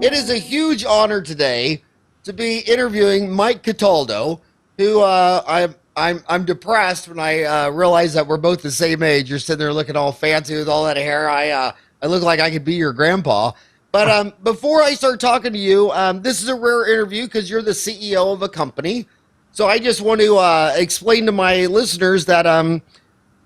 It is a huge honor today to be interviewing Mike Cataldo, who I'm depressed when I realize that we're both the same age. You're sitting there looking all fancy with all that hair. I look like I could be your grandpa. But before I start talking to you, this is a rare interview because you're the CEO of a company. So I just want to explain to my listeners that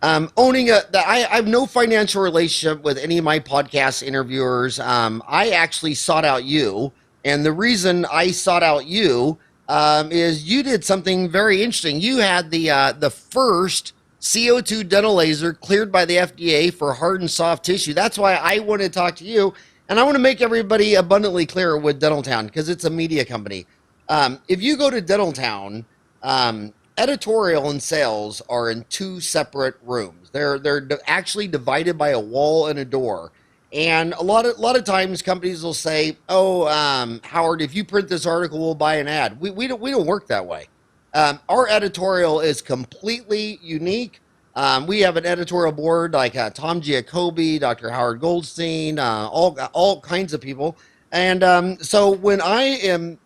that I have no financial relationship with any of my podcast interviewers. I actually sought out you, and the reason I sought out you is you did something very interesting. You had the first CO2 dental laser cleared by the FDA for hard and soft tissue. That's why I want to talk to you, and I want to make everybody abundantly clear with Dentaltown because it's a media company. If you go to Dentaltown, editorial and sales are in two separate rooms. They're actually divided by a wall and a door. And a lot of times companies will say, "Oh, Howard, if you print this article, we'll buy an ad." We don't work that way. Our editorial is completely unique. We have an editorial board like Tom Giacobbe, Dr. Howard Goldstein, all kinds of people. And so when I am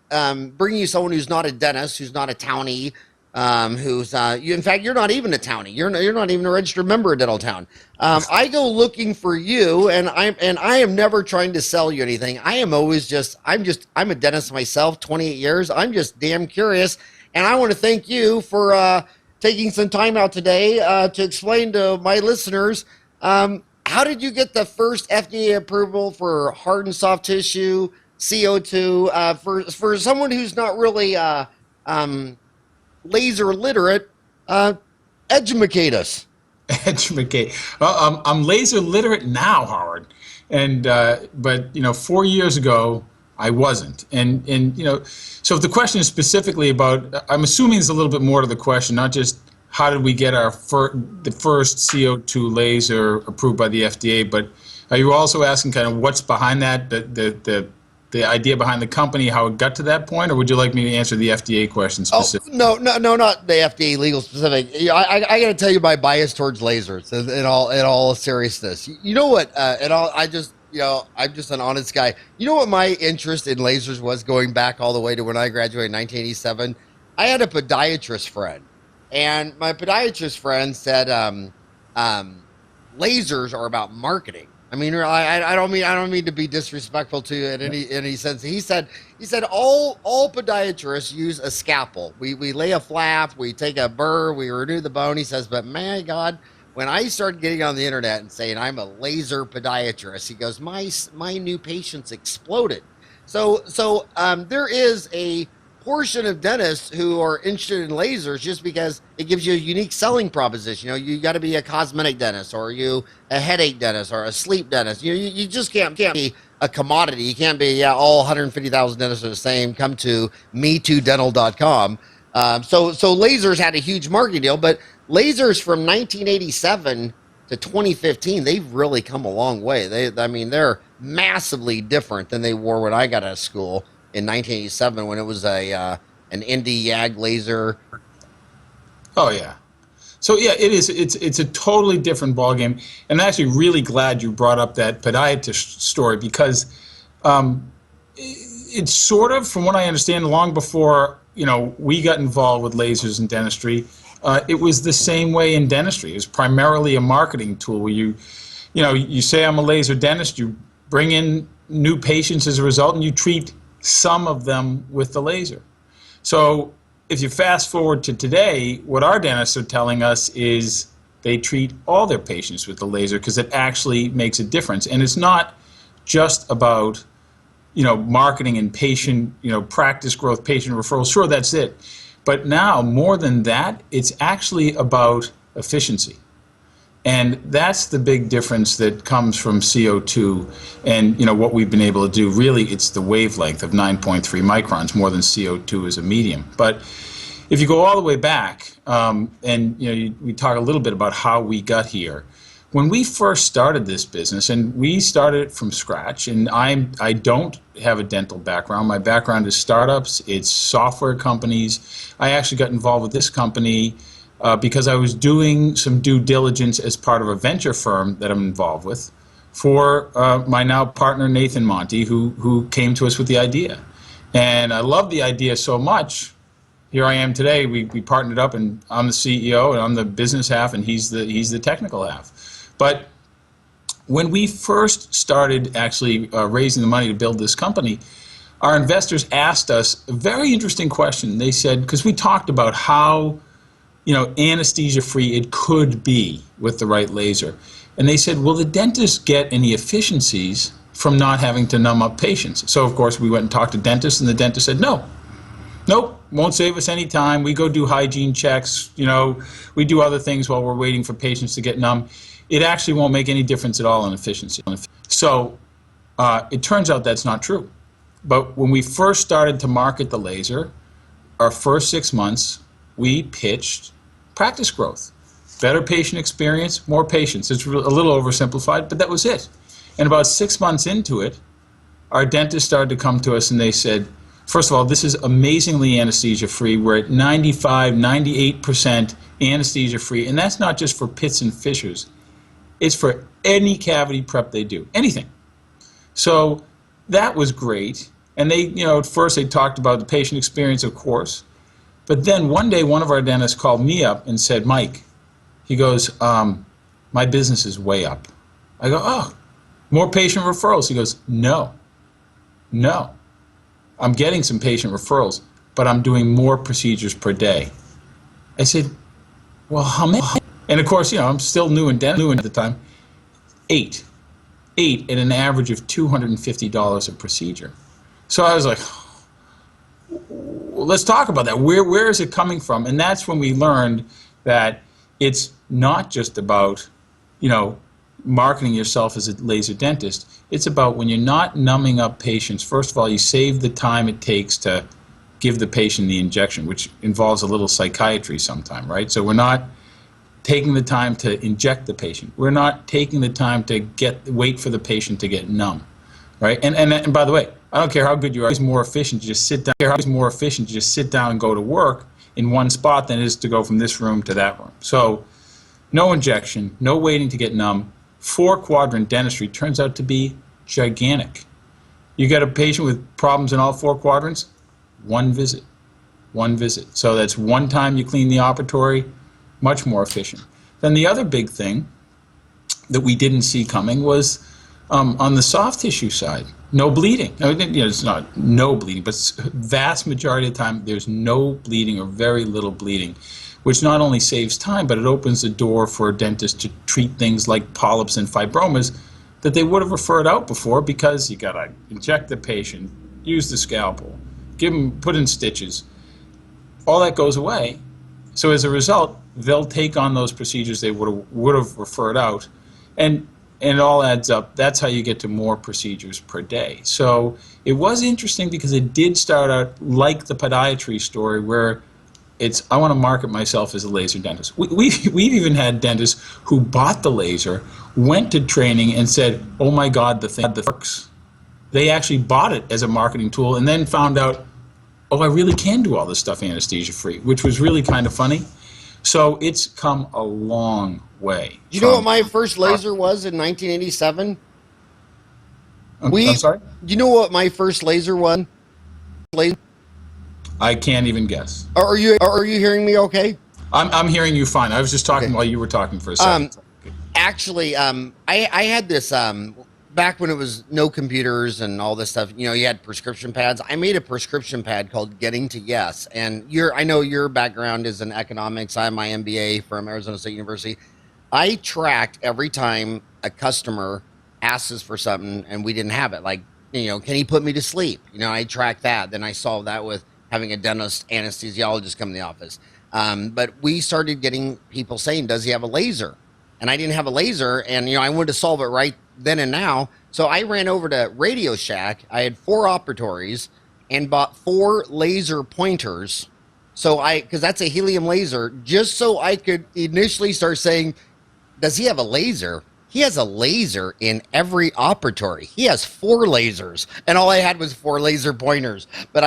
bringing you someone who's not a dentist, who's not a townie, in fact, you're not even a townie. You're not even a registered member of Dentaltown. I go looking for you, and I am never trying to sell you anything. I am always I'm a dentist myself, 28 years. I'm just damn curious, and I want to thank you for taking some time out today to explain to my listeners how did you get the first FDA approval for hard and soft tissue CO2 for someone who's not really laser literate, educate us. Educate. Well, I'm laser literate now, Howard, and but 4 years ago I wasn't, and so if the question is specifically about, I'm assuming there's a little bit more to the question, not just how did we get the first CO2 laser approved by the FDA, but are you also asking kind of what's behind that, the idea behind the company, how it got to that point, or would you like me to answer the FDA question specifically? Oh, no, not the FDA legal specific. I got to tell you my bias towards lasers in all seriousness. You know what? I'm just an honest guy. You know what my interest in lasers was going back all the way to when I graduated in 1987? I had a podiatrist friend, and my podiatrist friend said lasers are about marketing. I mean, I don't mean to be disrespectful to you in any sense. He said all podiatrists use a scalpel. We lay a flap, we take a burr, we renew the bone. He says, but my God, when I started getting on the internet and saying I'm a laser podiatrist, he goes, my new patients exploded. So there is a portion of dentists who are interested in lasers just because it gives you a unique selling proposition. You got to be a cosmetic dentist, or you a headache dentist, or a sleep dentist. You just can't be a commodity. You can't be all 150,000 dentists are the same. Come to me2dental.com. So lasers had a huge marketing deal, but lasers from 1987 to 2015, they've really come a long way. They're massively different than they were when I got out of school in 1987, when it was an Indy Yag laser. Oh yeah, so yeah, it is. It's a totally different ballgame, and I'm actually really glad you brought up that podiatrist story because it's sort of, from what I understand, long before we got involved with lasers in dentistry, it was the same way in dentistry. It was primarily a marketing tool where you say I'm a laser dentist, you bring in new patients as a result, and you treat some of them with the laser. So if you fast forward to today, what our dentists are telling us is they treat all their patients with the laser because it actually makes a difference. And it's not just about marketing and patient, practice growth, patient referrals. Sure, that's it. But now, more than that, it's actually about efficiency. And that's the big difference that comes from CO2 and what we've been able to do. Really, it's the wavelength of 9.3 microns more than CO2 as a medium. But if you go all the way back, we talk a little bit about how we got here. When we first started this business, and we started from scratch, and I don't have a dental background. My background is startups. It's software companies. I actually got involved with this company because I was doing some due diligence as part of a venture firm that I'm involved with for my now partner, Nathan Monty, who came to us with the idea. And I love the idea so much. Here I am today. We partnered up, and I'm the CEO, and I'm the business half, and he's the technical half. But when we first started actually raising the money to build this company, our investors asked us a very interesting question. They said, because we talked about how, anesthesia-free it could be with the right laser. And they said, will the dentist get any efficiencies from not having to numb up patients? So, of course, we went and talked to dentists, and the dentist said, nope, won't save us any time. We go do hygiene checks, we do other things while we're waiting for patients to get numb. It actually won't make any difference at all in efficiency. So it turns out that's not true. But when we first started to market the laser, our first 6 months, we pitched practice growth. Better patient experience, more patients. It's a little oversimplified, but that was it. And about 6 months into it, our dentists started to come to us and they said, first of all, this is amazingly anesthesia-free. We're at 95, 98% anesthesia-free. And that's not just for pits and fissures. It's for any cavity prep they do, anything. So that was great. And they, at first they talked about the patient experience, of course. But then one day, one of our dentists called me up and said, Mike, he goes, my business is way up. I go, oh, more patient referrals. He goes, no. I'm getting some patient referrals, but I'm doing more procedures per day. I said, well, how many? And of course, I'm still new in dental at the time. Eight at an average of $250 a procedure. So I was like, well, let's talk about that. Where is it coming from? And that's when we learned that it's not just about, marketing yourself as a laser dentist. It's about when you're not numbing up patients, first of all, you save the time it takes to give the patient the injection, which involves a little psychiatry sometime, right? So we're not taking the time to inject the patient. We're not taking the time to wait for the patient to get numb, right? And by the way, I don't care how good you are, it's more efficient to just sit down. It's more efficient to just sit down and go to work in one spot than it is to go from this room to that room. So no injection, no waiting to get numb. 4-quadrant dentistry turns out to be gigantic. You get a patient with problems in all 4 quadrants, one visit. So that's one time you clean the operatory, much more efficient. Then the other big thing that we didn't see coming was on the soft tissue side, no bleeding. I mean, it's not no bleeding, but vast majority of the time there's no bleeding or very little bleeding, which not only saves time, but it opens the door for a dentist to treat things like polyps and fibromas that they would have referred out before, because you gotta inject the patient, use the scalpel, put in stitches. All that goes away. So as a result, they'll take on those procedures they would have referred out, and it all adds up. That's how you get to more procedures per day. So it was interesting because it did start out like the podiatry story, where I want to market myself as a laser dentist. We've even had dentists who bought the laser, went to training, and said, oh my God, the thing works. They actually bought it as a marketing tool and then found out, oh, I really can do all this stuff anesthesia-free, which was really kind of funny. So it's come a long way. You know what my first laser was in 1987? I'm sorry? You know what my first laser was? I can't even guess. Are you hearing me okay? I'm hearing you fine. I was just talking while you were talking for a second. Actually, I had this back when it was no computers and all this stuff. You had prescription pads. I made a prescription pad called Getting to Yes. And I know your background is in economics. I have my MBA from Arizona State University. I tracked every time a customer asks us for something and we didn't have it. Like, can he put me to sleep? I tracked that. Then I solved that with having a dentist anesthesiologist come in the office. But we started getting people saying, does he have a laser? And I didn't have a laser, and I wanted to solve it right then and now. So I ran over to Radio Shack. I had 4 operatories and bought 4 laser pointers. So because that's a helium laser, just so I could initially start saying, does he have a laser? He has a laser in every operatory. He has 4 lasers, and all I had was 4 laser pointers. But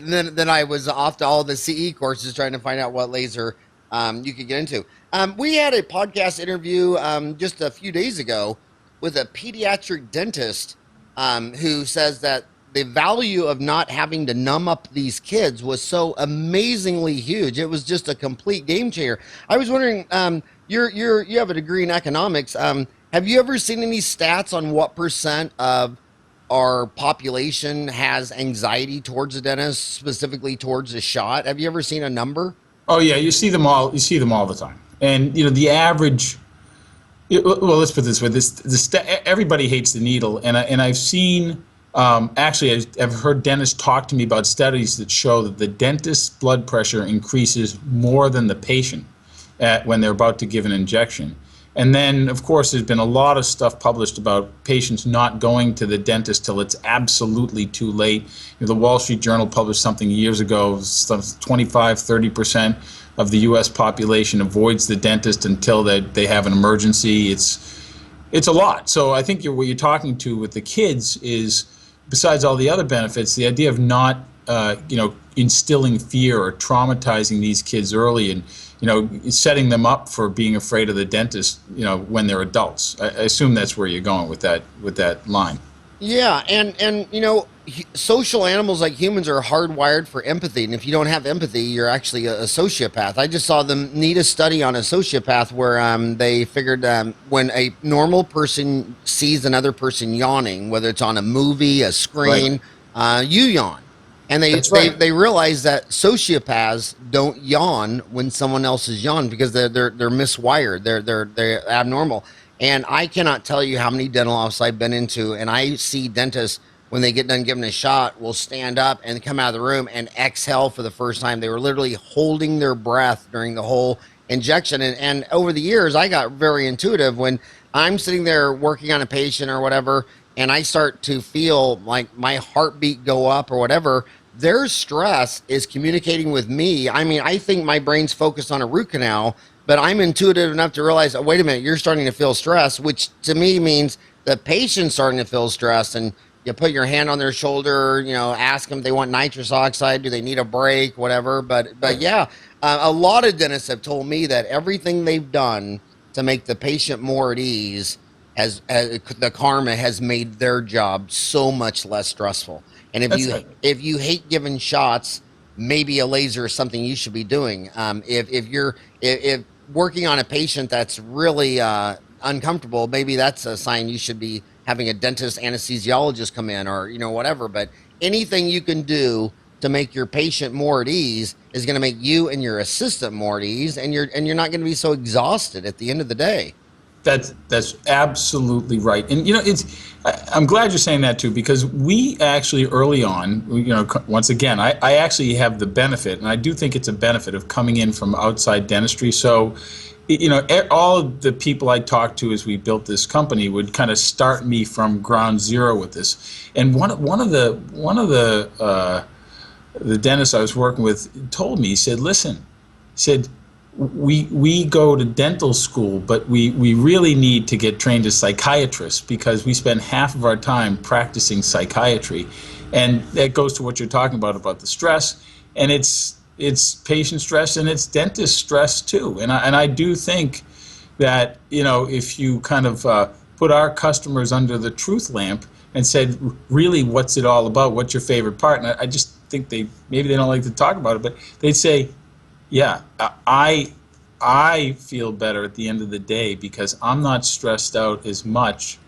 then I was off to all the CE courses trying to find out what laser you could get into. We had a podcast interview just a few days ago with a pediatric dentist who says that the value of not having to numb up these kids was so amazingly huge. It was just a complete game changer. I was wondering, you have a degree in economics. Have you ever seen any stats on what percent of our population has anxiety towards the dentist, specifically towards the shot? Have you ever seen a number? Oh yeah, you see them all. You see them all the time. And the average. Well, let's put it this way: everybody hates the needle, and I've seen. Actually, I've heard dentists talk to me about studies that show that the dentist's blood pressure increases more than the patient when they're about to give an injection. And then, of course, there's been a lot of stuff published about patients not going to the dentist till it's absolutely too late. The Wall Street Journal published something years ago, 25-30% of the U.S. population avoids the dentist until they have an emergency. It's a lot. So I think what you're talking to with the kids is, besides all the other benefits, the idea of not instilling fear or traumatizing these kids early and setting them up for being afraid of the dentist, when they're adults. I assume that's where you're going with that line. Yeah, and social animals like humans are hardwired for empathy, and if you don't have empathy, you're actually a sociopath. I just saw them need a study on a sociopath where they figured when a normal person sees another person yawning, whether it's on a movie, a screen, right. You yawn. And they realize that sociopaths don't yawn when someone else is yawning because they're miswired. They're abnormal. And I cannot tell you how many dental offices I've been into, and I see dentists when they get done giving a shot will stand up and come out of the room and exhale for the first time. They were literally holding their breath during the whole injection. And over the years, I got very intuitive when I'm sitting there working on a patient or whatever, and I start to feel like my heartbeat go up or whatever. Their stress is communicating with me. I mean, I think my brain's focused on a root canal, but I'm intuitive enough to realize, oh, wait a minute, you're starting to feel stress, which to me means the patient's starting to feel stress. And you put your hand on their shoulder, ask them if they want nitrous oxide, do they need a break, whatever. But yeah, a lot of dentists have told me that everything they've done to make the patient more at ease, the karma has made their job so much less stressful. And if you hate giving shots, maybe a laser is something you should be doing. If working on a patient that's really uncomfortable, maybe that's a sign you should be having a dentist anesthesiologist come in or whatever. But anything you can do to make your patient more at ease is going to make you and your assistant more at ease, and you're not going to be so exhausted at the end of the day. That's absolutely right. And I'm glad you're saying that too, because we actually early on, once again, I actually have the benefit, and I do think it's a benefit of coming in from outside dentistry. So, all of the people I talked to as we built this company would kind of start me from ground zero with this. And one of the dentists I was working with told me, he said, listen, we go to dental school, but we really need to get trained as psychiatrists because we spend half of our time practicing psychiatry. And that goes to what you're talking about the stress. And it's patient stress and it's dentist stress too. And I do think that, if you kind of put our customers under the truth lamp and said, really, what's it all about? What's your favorite part? And I just think maybe they don't like to talk about it, but they'd say, yeah, I feel better at the end of the day because I'm not stressed out as much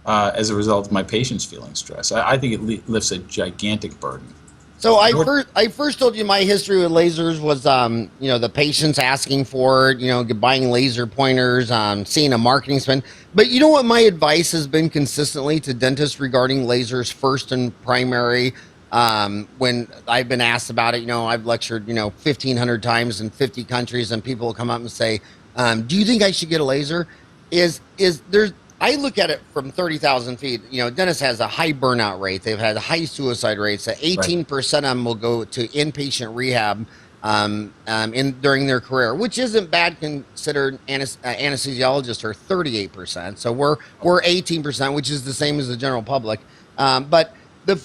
as a result of my patients feeling stressed. I think it lifts a gigantic burden. So I first told you my history with lasers was the patients asking for it, buying laser pointers, seeing a marketing spend. But you know what my advice has been consistently to dentists regarding lasers first and primary. When I've been asked about it, I've lectured, 1,500 times in 50 countries, and people will come up and say, do you think I should get a laser? I look at it from 30,000 feet. Dentist has a high burnout rate. They've had high suicide rates. 18% of them will go to inpatient rehab during their career, which isn't bad considered. Anesthesiologists are 38%. So we're 18%, which is the same as the general public. But with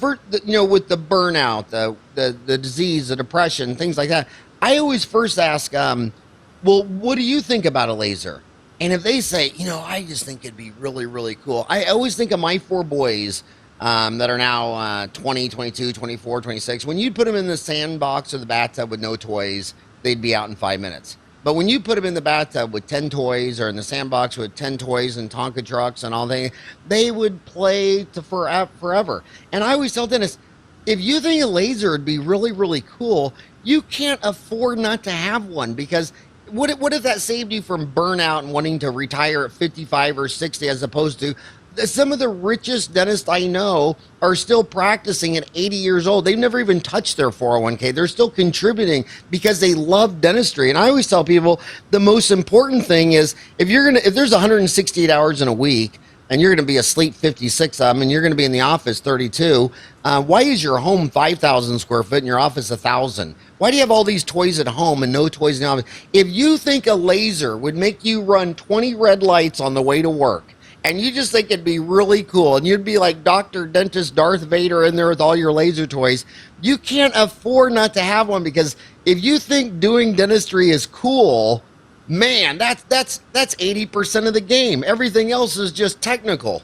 the burnout, the disease, the depression, things like that, I always first ask, well, what do you think about a laser? And if they say, I just think it'd be really, really cool. I always think of my four boys that are now 20, 22, 24, 26. When you put them in the sandbox or the bathtub with no toys, they'd be out in 5 minutes. But when you put them in the bathtub with 10 toys or in the sandbox with 10 toys and Tonka trucks and all that, they would play to forever. And I always tell dentists, if you think a laser would be really, really cool, you can't afford not to have one, because what if that saved you from burnout and wanting to retire at 55 or 60, as opposed to some of the richest dentists I know are still practicing at 80 years old. They've never even touched their 401k. They're still contributing because they love dentistry. And I always tell people the most important thing is if there's 168 hours in a week and you're going to be asleep 56 of them and you're going to be in the office 32, why is your home 5,000 square foot and your office 1,000? Why do you have all these toys at home and no toys in the office? If you think a laser would make you run 20 red lights on the way to work, and you just think it'd be really cool, and you'd be like Dr. Dentist Darth Vader in there with all your laser toys, you can't afford not to have one, because if you think doing dentistry is cool, man, that's 80% of the game. Everything else is just technical.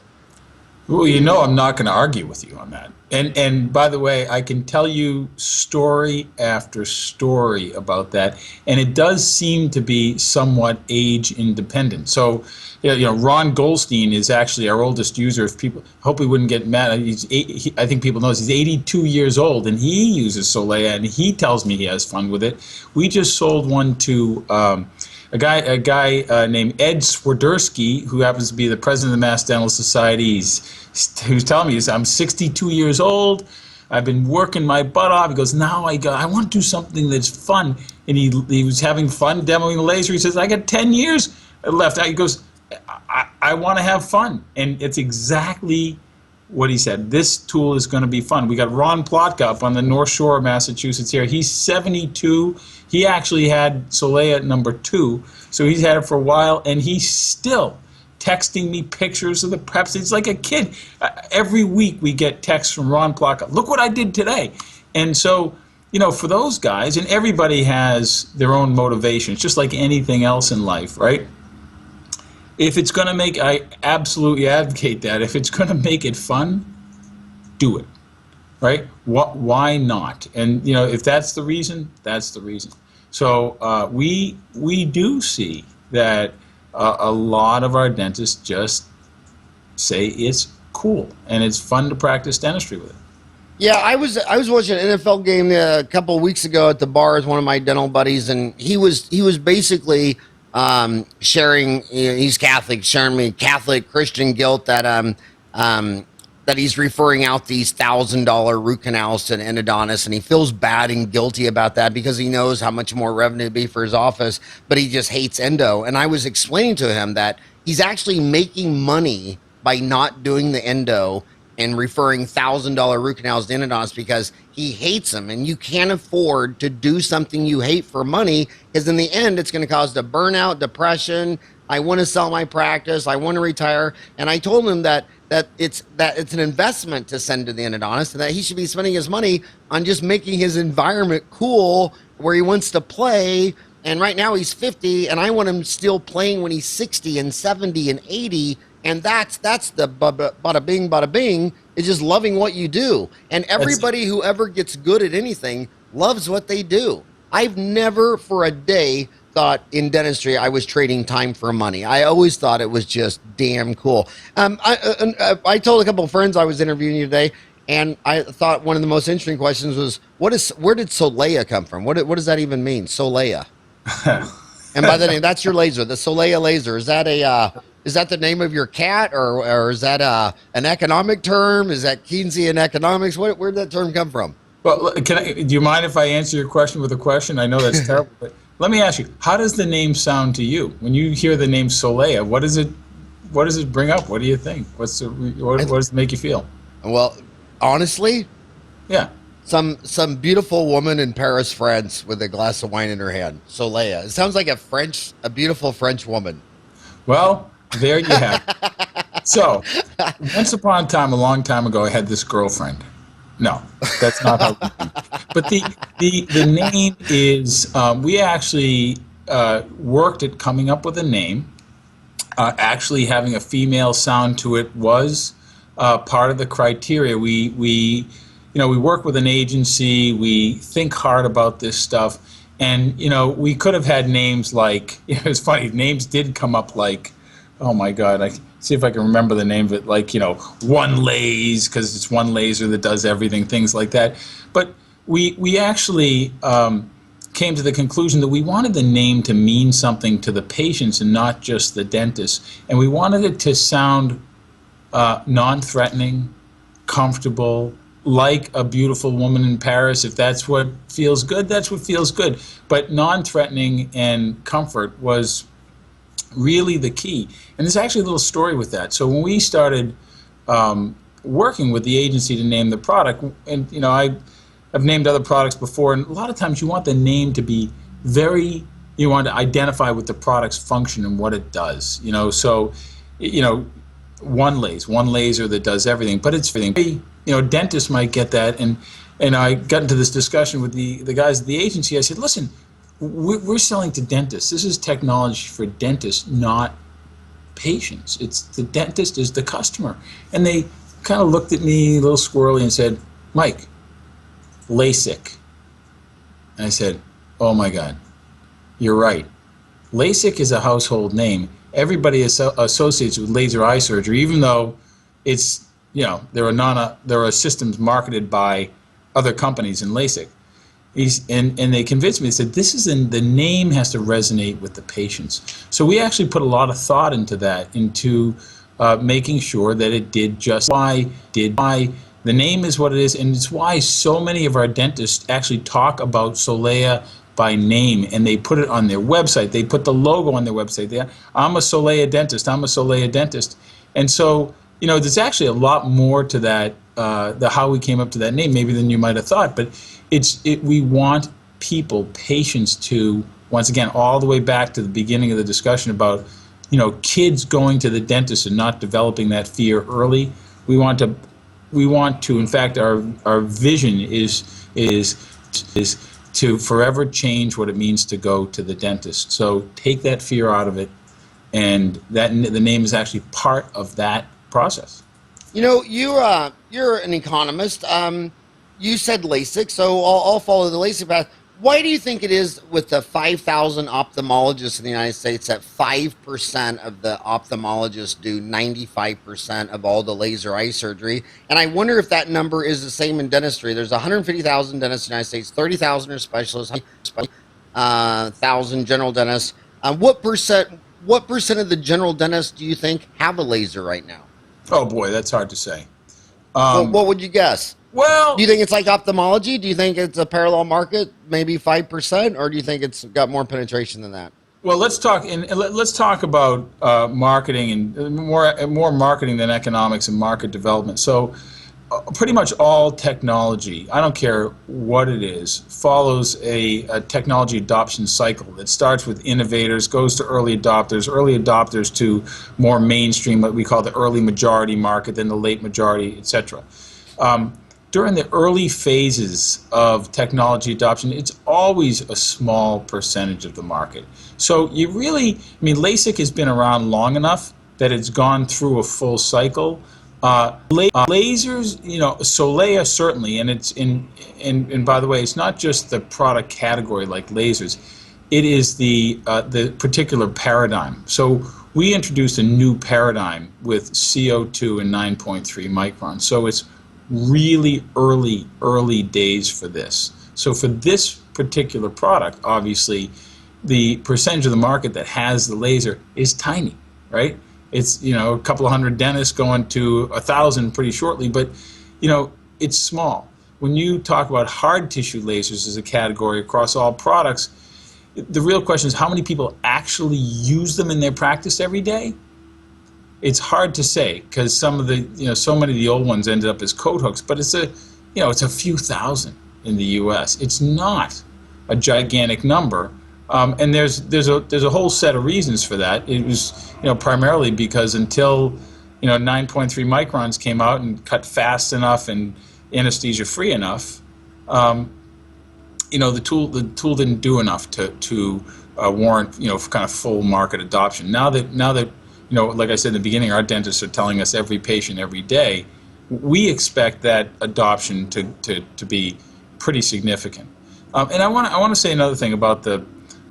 Well, I'm not going to argue with you on that. And by the way, I can tell you story after story about that, and it does seem to be somewhat age independent. So, Ron Goldstein is actually our oldest user. If people hope he wouldn't get mad, I think people know he's 82 years old, and he uses Solea, and he tells me he has fun with it. We just sold one to a guy named Ed Swiderski, who happens to be the president of the Mass Dental Society. Who's telling me, I'm 62 years old. I've been working my butt off. He goes, now I want to do something that's fun. And he was having fun demoing the laser. He says, I got 10 years left. He goes, I want to have fun. And it's exactly what he said. This tool is going to be fun. We got Ron Plotka up on the North Shore of Massachusetts here. He's 72. He actually had Solea number 2, so he's had it for a while, and he's still texting me pictures of the preps. It's like a kid. Every week we get texts from Ron Plotka. Look what I did today. And so, for those guys, and everybody has their own motivations, just like anything else in life, right? If it's going to I absolutely advocate that. If it's going to make it fun, do it, right? Why not? And, if that's the reason, that's the reason. So we do see that a lot of our dentists just say it's cool and it's fun to practice dentistry with it. Yeah, I was watching an NFL game a couple of weeks ago at the bar with one of my dental buddies, and he was basically sharing. He's Catholic, sharing me Catholic Christian guilt that that he's referring out these $1,000 root canals to an endodontist, and he feels bad and guilty about that because he knows how much more revenue it'd be for his office, but he just hates endo. And I was explaining to him that he's actually making money by not doing the endo and referring $1,000 root canals to endodontists because he hates them. And you can't afford to do something you hate for money, because in the end, it's going to cause the burnout, depression. I want to sell my practice. I want to retire. And I told him that it's an investment to send to the endodontist, and that he should be spending his money on just making his environment cool where he wants to play. And right now he's 50, and I want him still playing when he's 60 and 70 and 80. And that's the bada bing, bada bing, is just loving what you do. And everybody who ever gets good at anything loves what they do. I've never for a day thought in dentistry I was trading time for money. I always thought it was just damn cool. I told a couple of friends I was interviewing you today, and I thought one of the most interesting questions was, where did Solea come from? What does that even mean, Solea? And by the name, that's your laser, the Solea laser. Is that the name of your cat, or is that an economic term? Is that Keynesian economics? Where'd that term come from? Well, do you mind if I answer your question with a question? I know that's terrible, but let me ask you, how does the name sound to you? When you hear the name Solea, what does it bring up? What do you think? What does it make you feel? Well, honestly, yeah. Some beautiful woman in Paris, France, with a glass of wine in her hand. Solea. It sounds like a beautiful French woman. Well, there you have it. So, once upon a time, a long time ago, I had this girlfriend. No, that's not how we do. But the name is, we actually worked at coming up with a name, Actually having a female sound to it was part of the criteria. We work with an agency. We think hard about this stuff, and we could have had names like it's funny. Names did come up like, oh my God, I see if I can remember the name of it. Like One Laser, because it's one laser that does everything. Things like that. But we actually came to the conclusion that we wanted the name to mean something to the patients and not just the dentist. And we wanted it to sound non-threatening, comfortable, like a beautiful woman in Paris. If that's what feels good, that's what feels good. But non-threatening and comfort was really the key. And there's actually a little story with that. So when we started working with the agency to name the product, and I've named other products before, and a lot of times you want the name to be you want to identify with the product's function and what it does. So one laser that does everything, but it's everything. Dentists might get that, and I got into this discussion with the guys at the agency. I said, listen, we're selling to dentists. This is technology for dentists, not patients. It's the dentist is the customer. And they kind of looked at me a little squirrely and said, Mike, LASIK. And I said, oh my God, you're right. LASIK is a household name. Everybody associates with laser eye surgery, even though it's, there are systems marketed by other companies in LASIK. And they convinced me. They said, the name has to resonate with the patients. So we actually put a lot of thought into that, into making sure that it did just why. The name is what it is, and it's why so many of our dentists actually talk about Solea by name, and they put it on their website. They put the logo on their website. I'm a Solea dentist. I'm a Solea dentist. And so, there's actually a lot more to that, how we came up to that name, maybe than you might have thought. But we want patients to, once again, all the way back to the beginning of the discussion about, kids going to the dentist and not developing that fear early. We want to, in fact, our vision is to forever change what it means to go to the dentist. So take that fear out of it, and the name is actually part of that process. You're an economist. You said LASIK, so I'll follow the LASIK path. Why do you think it is with the 5,000 ophthalmologists in the United States that 5% of the ophthalmologists do 95% of all the laser eye surgery? And I wonder if that number is the same in dentistry. There's 150,000 dentists in the United States, 30,000 are specialists, 1,000 general dentists. What percent of the general dentists do you think have a laser right now? Oh boy, that's hard to say. What would you guess? Well, do you think it's like ophthalmology? Do you think it's a parallel market, maybe 5%, or do you think it's got more penetration than that? Well, let's talk about marketing and more marketing than economics and market development. So, pretty much all technology, I don't care what it is, follows a technology adoption cycle that starts with innovators, goes to early adopters to more mainstream, what we call the early majority market, then the late majority, etc. During the early phases of technology adoption, it's always a small percentage of the market. So LASIK has been around long enough that it's gone through a full cycle. Lasers, Solea certainly, and by the way, it's not just the product category like lasers, it is the particular paradigm. So we introduced a new paradigm with CO2 and 9.3 microns. So it's really early days for this. So for this particular product, obviously, the percentage of the market that has the laser is tiny, right? It's, a couple of hundred dentists going to 1,000 pretty shortly, but, it's small. When you talk about hard tissue lasers as a category across all products, the real question is how many people actually use them in their practice every day? It's hard to say because some of the, so many of the old ones ended up as coat hooks, but it's a few thousand in the U.S. It's not a gigantic number. And there's a whole set of reasons for that. It was primarily because until 9.3 microns came out and cut fast enough and anesthesia-free enough, the tool didn't do enough to warrant kind of full market adoption. Now that like I said in the beginning, our dentists are telling us every patient every day. We expect that adoption to be pretty significant. And I want to say another thing about the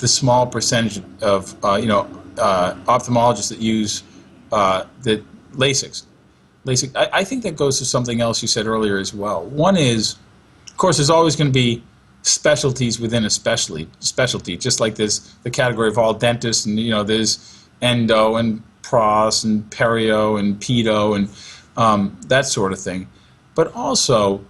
small percentage of ophthalmologists that use the LASIK. I think that goes to something else you said earlier as well. One is, of course, there's always going to be specialties within a specialty, just like there's the category of all dentists, and there's endo and pros and perio and pedo and that sort of thing. But also,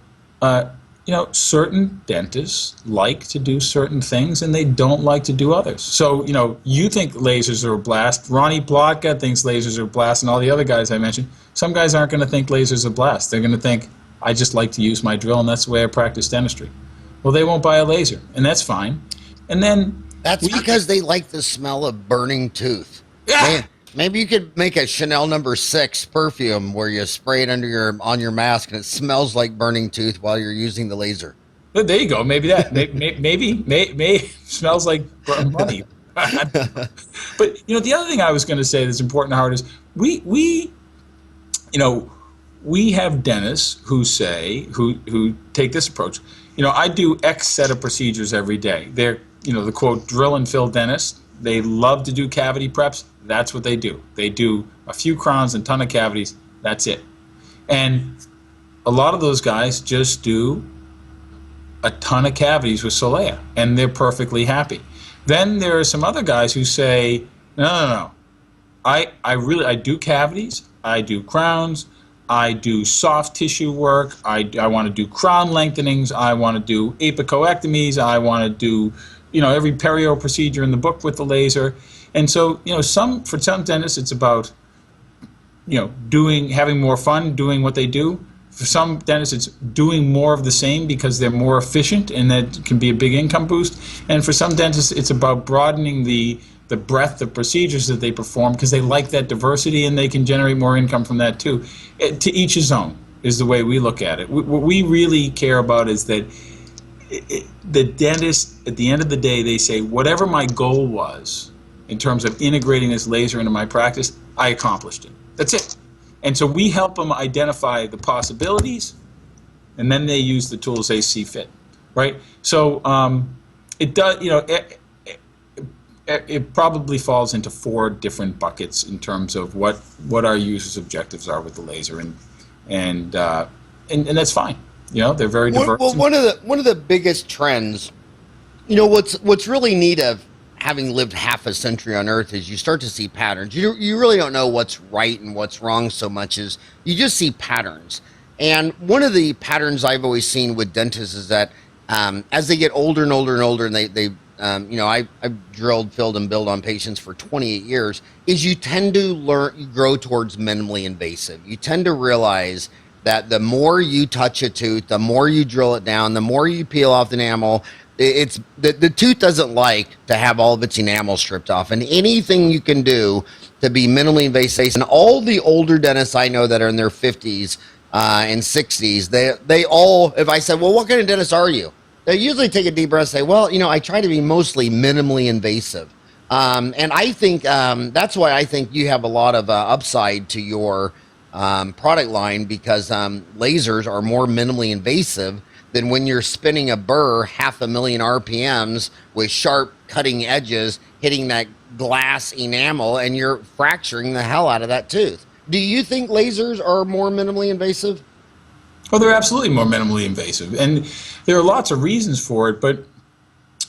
certain dentists like to do certain things and they don't like to do others. So, you think lasers are a blast. Ronnie Blotka thinks lasers are a blast, and all the other guys I mentioned. Some guys aren't going to think lasers are a blast. They're going to think, I just like to use my drill and that's the way I practice dentistry. Well, they won't buy a laser, and that's fine. And then that's because they like the smell of burning tooth. Yeah. Maybe you could make a Chanel No. 6 perfume where you spray it on your mask and it smells like burning tooth while you're using the laser. There you go. Maybe that. Maybe smells like burnt money. But the other thing I was going to say that's important, Howard, is we have dentists who say who take this approach. I do X set of procedures every day. They're the quote drill and fill dentists. They love to do cavity preps. That's what they do. They do a few crowns and a ton of cavities. That's it. And a lot of those guys just do a ton of cavities with Solea, and they're perfectly happy. Then there are some other guys who say, no. I do cavities. I do crowns. I do soft tissue work. I want to do crown lengthenings. I want to do apicoectomies. I want to do every perio procedure in the book with the laser. And so, for some dentists, it's about, having more fun, doing what they do. For some dentists, it's doing more of the same because they're more efficient, and that can be a big income boost. And for some dentists, it's about broadening the breadth of procedures that they perform because they like that diversity and they can generate more income from that too. To each his own is the way we look at it. What we really care about is that the dentist, at the end of the day, they say, whatever my goal was in terms of integrating this laser into my practice, I accomplished it. That's it. And so we help them identify the possibilities, and then they use the tools they see fit, right? So it does, it probably falls into 4 different buckets in terms of what our users' objectives are with the laser, and that's fine. They're very diverse. Well, one of the biggest trends, what's really neat of having lived half a century on Earth is you start to see patterns. You really don't know what's right and what's wrong so much as you just see patterns. And one of the patterns I've always seen with dentists is that as they get older and older and older, and I've drilled, filled, and billed on patients for 28 years, is you tend to grow towards minimally invasive. You tend to realize that the more you touch a tooth, the more you drill it down, the more you peel off the enamel, it's the tooth doesn't like to have all of its enamel stripped off, and anything you can do to be minimally invasive. And all the older dentists I know that are in their 50s and 60s, they all, if I said, well, what kind of dentist are you? They usually take a deep breath and say, well, I try to be mostly minimally invasive. And I think that's why I think you have a lot of upside to your product line, because lasers are more minimally invasive than when you're spinning a burr 500,000 RPMs with sharp cutting edges hitting that glass enamel, and you're fracturing the hell out of that tooth. Do you think lasers are more minimally invasive? Well, they're absolutely more minimally invasive, and there are lots of reasons for it, but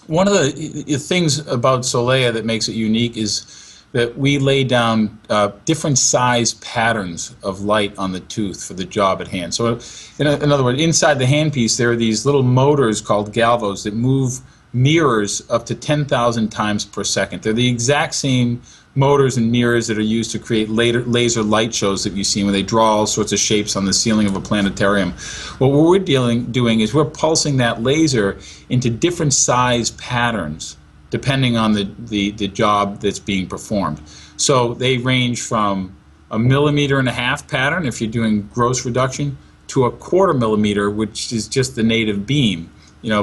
one of the things about Solea that makes it unique is that we lay down different size patterns of light on the tooth for the job at hand. So in other words, inside the handpiece, there are these little motors called galvos that move mirrors up to 10,000 times per second. They're the exact same motors and mirrors that are used to create laser light shows that you see when they draw all sorts of shapes on the ceiling of a planetarium. What we're doing is we're pulsing that laser into different size patterns depending on the job that's being performed. So they range from 1.5 millimeter pattern, if you're doing gross reduction, to 1/4 millimeter, which is just the native beam,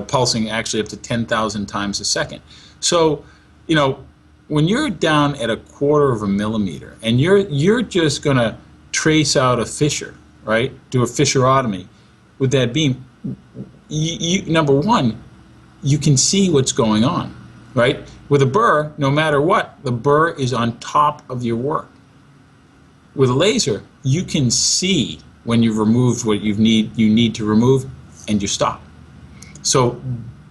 pulsing actually up to 10,000 times a second. So, when you're down at 1/4 of a millimeter and you're just going to trace out a fissure, right? Do a fissurotomy with that beam. Number one, you can see what's going on, right? With a burr, no matter what, the burr is on top of your work. With a laser, you can see when you've removed what you need to remove, and you stop. So,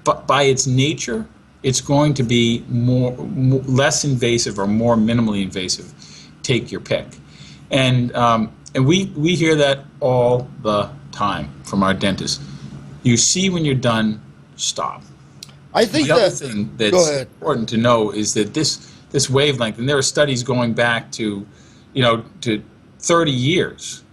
but by its nature, it's going to be less invasive or more minimally invasive. Take your pick. And we hear that all the time from our dentists. You see when you're done, stop. I think the other thing that's important to know is that this wavelength, and there are studies going back to 30 years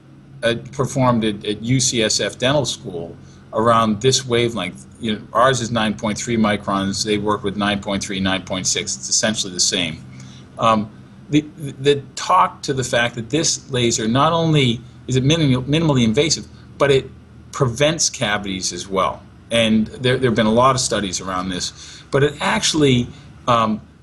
performed at UCSF Dental School around this wavelength. Ours is 9.3 microns. They work with 9.3, 9.6. It's essentially the same. The talk to the fact that this laser not only is it minimally invasive, but it prevents cavities as well. And there have been a lot of studies around this. But it actually,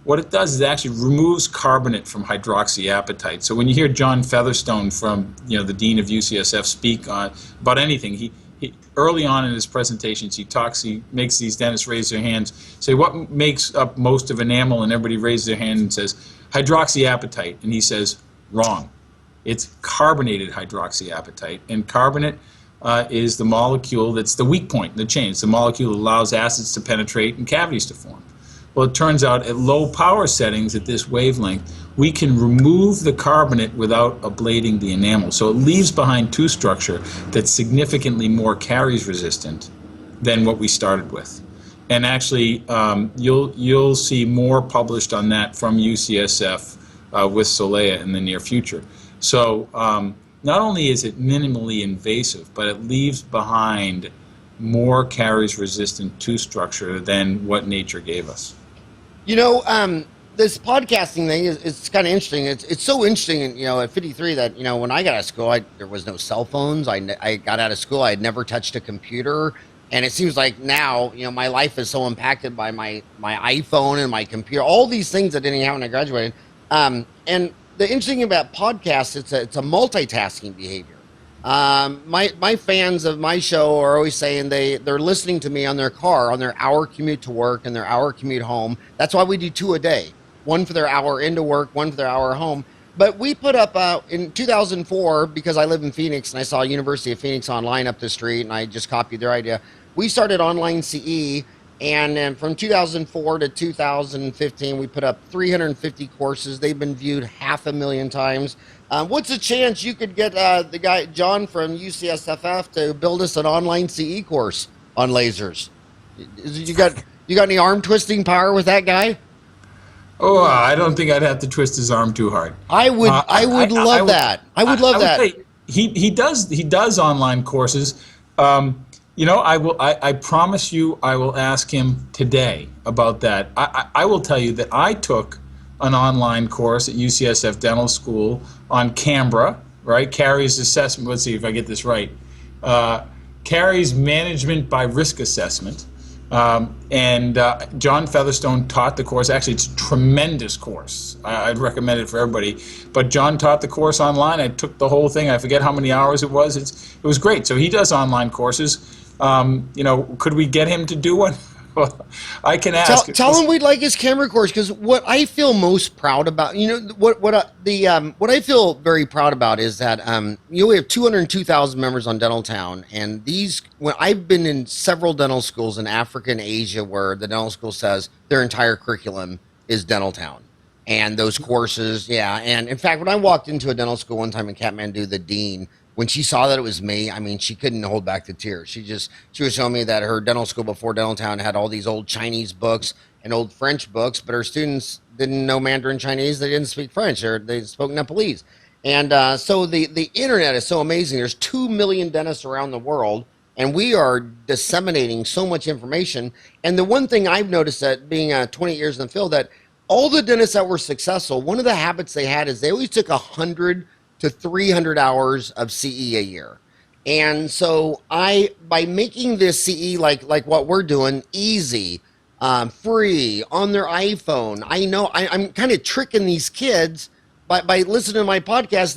what it does is it actually removes carbonate from hydroxyapatite. So when you hear John Featherstone from the dean of UCSF speak about anything, he early on in his presentations he makes these dentists raise their hands, say what makes up most of enamel, and everybody raises their hand and says hydroxyapatite, and he says wrong. It's carbonated hydroxyapatite, and carbonate is the molecule that's the weak point in the chain. It's the molecule that allows acids to penetrate and cavities to form. Well, it turns out at low power settings at this wavelength, we can remove the carbonate without ablating the enamel. So it leaves behind tooth structure that's significantly more caries resistant than what we started with. And actually, you'll see more published on that from UCSF with Solea in the near future. So not only is it minimally invasive, but it leaves behind more caries resistant tooth structure than what nature gave us. This podcasting thing is kind of interesting. It's so interesting, at 53 that, when I got out of school, there was no cell phones. I got out of school, I had never touched a computer. And it seems like now, my life is so impacted by my iPhone and my computer, all these things I didn't have when I graduated. And the interesting thing about podcasts, it's a multitasking behavior. My fans of my show are always saying they're listening to me on their car, on their hour commute to work and their hour commute home. That's why we do 2 a day, one for their hour into work, one for their hour home. But we put up in 2004, because I live in Phoenix and I saw University of Phoenix online up the street and I just copied their idea. We started online CE, and then from 2004 to 2015, we put up 350 courses. They've been viewed 500,000 times. What's the chance you could get the guy, John from UCSFF, to build us an online CE course on lasers? You got any arm twisting power with that guy? Oh, I don't think I'd have to twist his arm too hard. I would love that. I would love that. He does online courses. I promise you I will ask him today about that. I will tell you that I took an online course at UCSF Dental School on CAMBRA, right? Caries assessment. Let's see if I get this right. Caries management by risk assessment. And John Featherstone taught the course. Actually, it's a tremendous course. I'd recommend it for everybody. But John taught the course online. I took the whole thing. I forget how many hours it was. It was great. So he does online courses. Could we get him to do one? Well, I can ask. Tell him we'd like his camera course, because what I feel most proud about, what I feel very proud about is that we have 202,000 members on Dental Town, and when I've been in several dental schools in Africa and Asia where the dental school says their entire curriculum is Dental Town, and those courses, and in fact, when I walked into a dental school one time in Kathmandu, the dean, when she saw that it was me, I mean, she couldn't hold back the tears. She was showing me that her dental school before Dental Town had all these old Chinese books and old French books, but her students didn't know Mandarin Chinese. They didn't speak French, or they spoke Nepalese. And so the internet is so amazing. There's 2 million dentists around the world, and we are disseminating so much information. And the one thing I've noticed, that being 20 years in the field, that all the dentists that were successful, one of the habits they had is they always took 100 to 300 hours of CE a year. And so by making this CE like what we're doing easy, free on their iPhone. I know I'm kind of tricking these kids by listening to my podcast.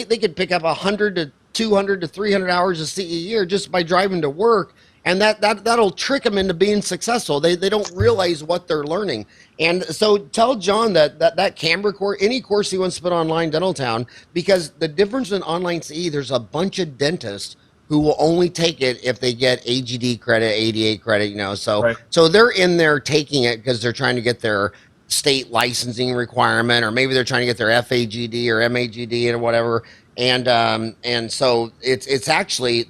They could pick up 100 to 200 to 300 hours of CE a year just by driving to work. And that'll trick them into being successful. They don't realize what they're learning. And so tell John that Canberra course, any course he wants to put online, Dental Town, because the difference in online CE, there's a bunch of dentists who will only take it if they get AGD credit, ADA credit, So Right. so they're in there taking it because they're trying to get their state licensing requirement, or maybe they're trying to get their FAGD or MAGD or whatever. And so it's actually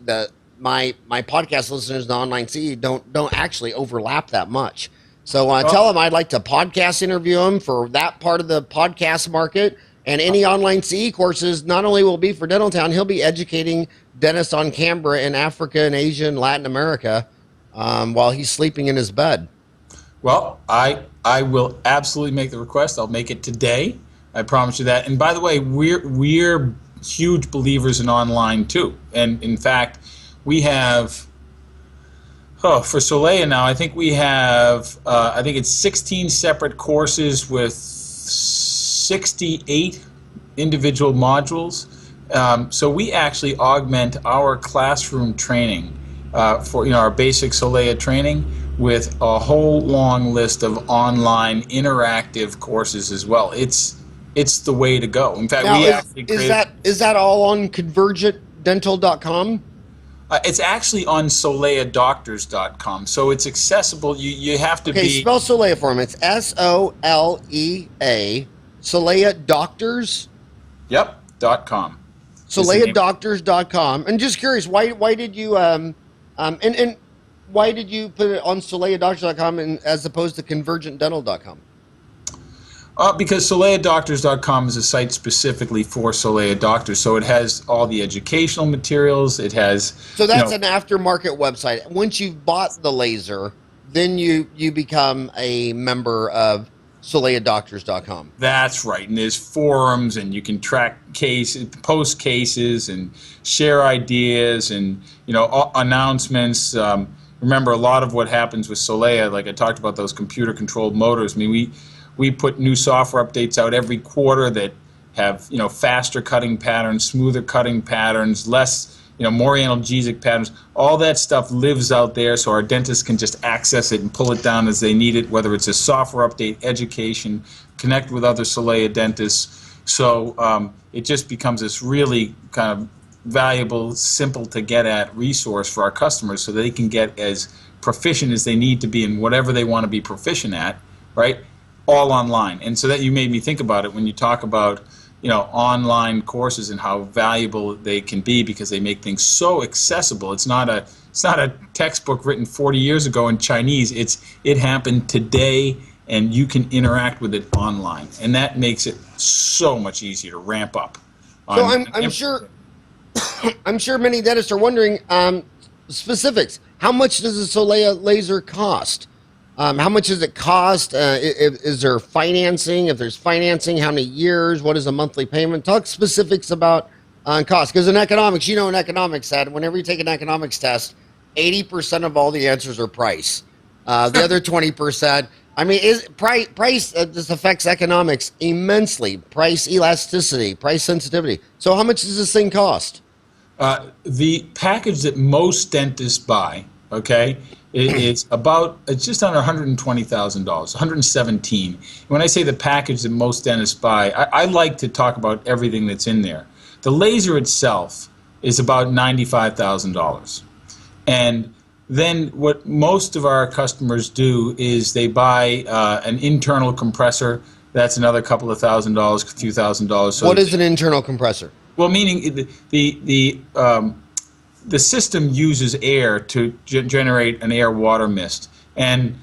my podcast listeners in the online CE don't actually overlap that much. So tell them I'd like to podcast interview them for that part of the podcast market, and any online CE courses not only will be for Dental Town, he'll be educating dentists on Canberra in Africa and Asia and Latin America while he's sleeping in his bed. Well, I will absolutely make the request. I'll make it today. I promise you that. And by the way, we're huge believers in online too. And in fact, we have, for Solea now, I think we have, I think it's 16 separate courses with 68 individual modules. So we actually augment our classroom training for our basic Solea training with a whole long list of online interactive courses as well. It's the way to go. In fact, now, we actually created, is that all on convergentdental.com? It's actually on soleadoctors.com, so it's accessible. You have to be. Spell Solea for him. It's SOLEA. Solea Doctors. Yep. .com. SoleaDoctors.com. And just curious, why did you and why did you put it on SoleaDoctors.com as opposed to ConvergentDental.com? Because SoleaDoctors.com is a site specifically for Solea doctors, so it has all the educational materials. It has. So that's an aftermarket website. Once you've bought the laser, then you become a member of SoleaDoctors.com. That's right, and there's forums, and you can track cases, post cases, and share ideas, and announcements. Remember, a lot of what happens with Solea, like I talked about those computer-controlled motors. I mean, we put new software updates out every quarter that have faster cutting patterns, smoother cutting patterns, less more analgesic patterns. All that stuff lives out there, so our dentists can just access it and pull it down as they need it, whether it's a software update, education, connect with other Solea dentists. So it just becomes this really kind of valuable, simple to get at resource for our customers, so they can get as proficient as they need to be in whatever they want to be proficient at, right? All online. And so that you made me think about it when you talk about online courses and how valuable they can be, because they make things so accessible. It's not a textbook written 40 years ago in Chinese. It happened today, and you can interact with it online, and that makes it so much easier to ramp up. So I'm sure many dentists are wondering specifics. How much does a Solea laser cost? How much does it cost? Is there financing? If there's financing, how many years? What is a monthly payment? Talk specifics about cost. Because in economics, in economics that whenever you take an economics test, 80% of all the answers are price. The other 20%, price this affects economics immensely. Price elasticity, price sensitivity. So how much does this thing cost? The package that most dentists buy, it's just under $120,000, $117,000. When I say the package that most dentists buy, I like to talk about everything that's in there. The laser itself is about $95,000. And then what most of our customers do is they buy an internal compressor. That's another couple of $1,000, a few $1,000. So what is an internal compressor? Well, meaning the system uses air to generate an air-water mist, and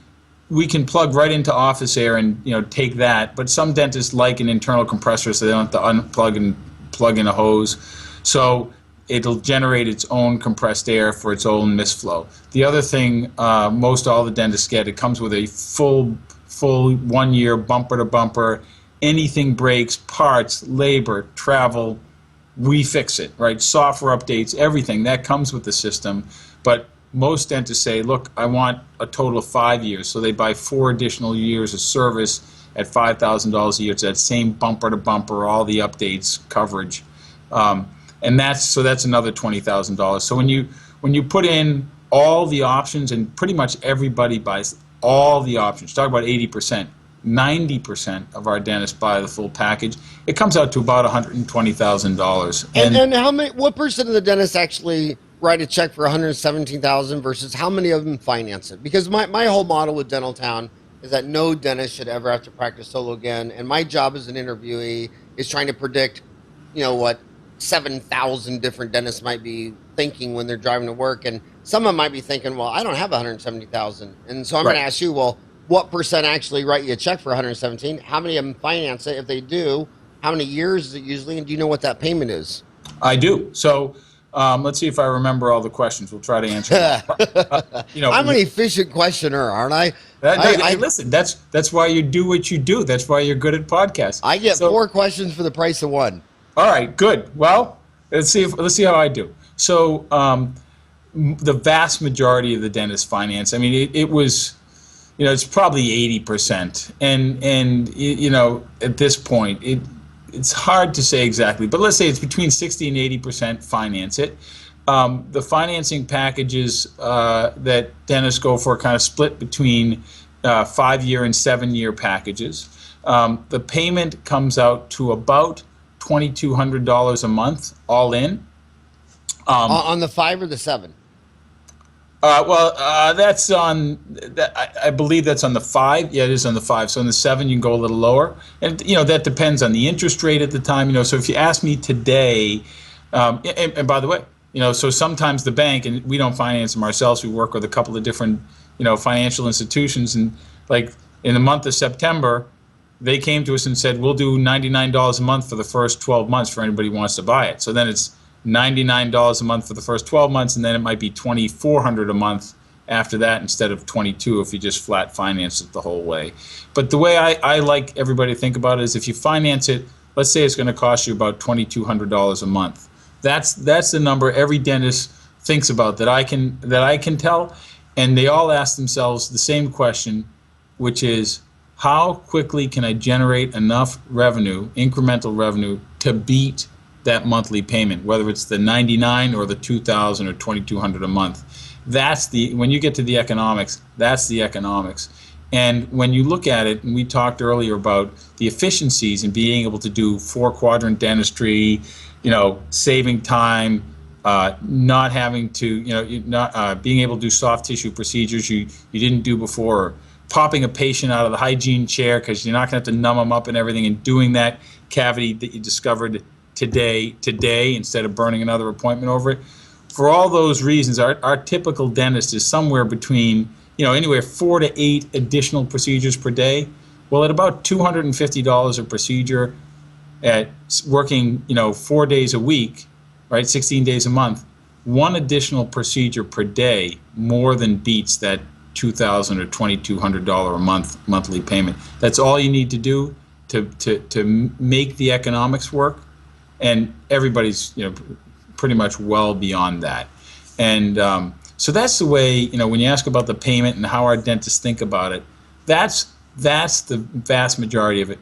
we can plug right into office air and take that. But some dentists like an internal compressor, so they don't have to unplug and plug in a hose. So it'll generate its own compressed air for its own mist flow. The other thing, most all the dentists get, it comes with a full 1 year bumper to bumper. Anything breaks, parts, labor, travel, we fix it, right? Software updates, everything that comes with the system. But most dentists say, look, I want a total of 5 years. So they buy 4 additional years of service at $5,000 a year. It's that same bumper to bumper, all the updates, coverage. And that's another $20,000. So when you put in all the options, and pretty much everybody buys all the options, talk about 80%, 90% of our dentists buy the full package, it comes out to about $120,000. And how many? What percent of the dentists actually write a check for $117,000 versus how many of them finance it? Because my whole model with Dental Town is that no dentist should ever have to practice solo again. And my job as an interviewee is trying to predict, what 7,000 different dentists might be thinking when they're driving to work. And some of them might be thinking, well, I don't have 170,000. And so I'm going to ask you, well, what percent actually write you a check for 117? How many of them finance it? If they do, how many years is it usually? And do you know what that payment is? I do. So let's see if I remember all the questions. We'll try to answer them. I'm an efficient questioner, aren't I? Listen, that's why you do what you do. That's why you're good at podcasts. I get 4 questions for the price of 1. All right, good. Well, let's see how I do. So the vast majority of the dentists finance. I mean, it was, it's probably 80%, and at this point, it's hard to say exactly, but let's say it's between 60 and 80% finance it. The financing packages that dentists go for kind of split between 5-year and 7-year packages. The payment comes out to about $2,200 a month, all in. On the 5 or the 7? That's on. I believe that's on the 5. Yeah, it is on the 5. So on the 7, you can go a little lower, and that depends on the interest rate at the time. So if you ask me today, and by the way, so sometimes the bank, and we don't finance them ourselves. We work with a couple of different, financial institutions, and like in the month of September, they came to us and said, we'll do $99 a month for the first 12 months for anybody who wants to buy it. So then it's $99 a month for the first 12 months, and then it might be $2,400 a month after that instead of $22 if you just flat finance it the whole way. But the way I like everybody to think about it is if you finance it, let's say it's going to cost you about $2,200 a month. That's the number every dentist thinks about that I can tell, and they all ask themselves the same question, which is, how quickly can I generate enough revenue, incremental revenue, to beat that monthly payment, whether it's the $99 or the $2,000 or $2,200 a month? When you get to the economics, that's the economics. And when you look at it, and we talked earlier about the efficiencies and being able to do 4-quadrant dentistry, saving time, not having to, being able to do soft tissue procedures you didn't do before, or popping a patient out of the hygiene chair because you're not going to have to numb them up and everything, and doing that cavity that you discovered today instead of burning another appointment over it. For all those reasons, our typical dentist is somewhere between, anywhere 4 to 8 additional procedures per day. Well, at about $250 a procedure, at working, 4 days a week, right, 16 days a month, 1 additional procedure per day more than beats that $2,000 or $2,200 a monthly payment. That's all you need to do to make the economics work, and everybody's pretty much well beyond that. And so that's the way, when you ask about the payment and how our dentists think about it, that's the vast majority of it.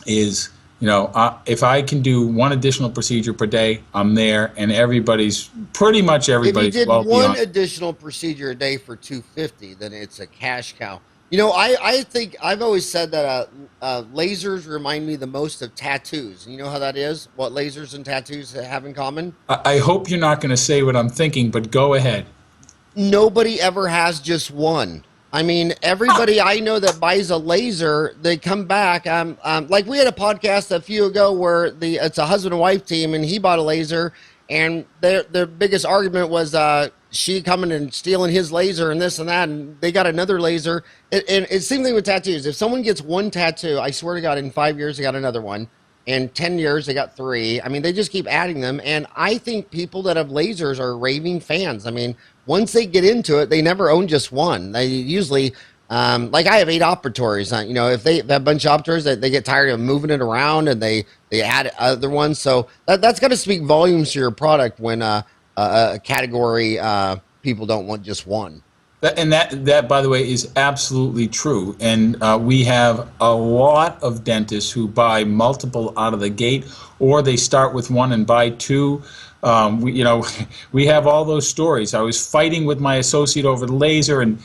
If I can do 1 additional procedure per day, I'm there, and pretty much everybody's if you did well beyond. 1 additional procedure a day for $250, then it's a cash cow. I think I've always said that lasers remind me the most of tattoos. You know how that is? What lasers and tattoos have in common? I hope you're not going to say what I'm thinking, but go ahead. Nobody ever has just one. I mean, everybody I know that buys a laser, they come back. Like we had a podcast a few ago where it's a husband and wife team, and he bought a laser, and their biggest argument was she coming and stealing his laser and this and that, and they got another laser. And it's the same thing with tattoos. If someone gets 1 tattoo, I swear to God, in 5 years they got another one. In 10 years they got 3. I mean, they just keep adding them. And I think people that have lasers are raving fans. I mean, once they get into it, they never own just one. They usually, like I have 8 operatories. If they have a bunch of operatories, they get tired of moving it around, and they add other ones. So that's got to speak volumes to your product when a category people don't want just one. That, by the way, is absolutely true. And we have a lot of dentists who buy multiple out of the gate, or they start with one and buy two. We have all those stories. I was fighting with my associate over the laser, and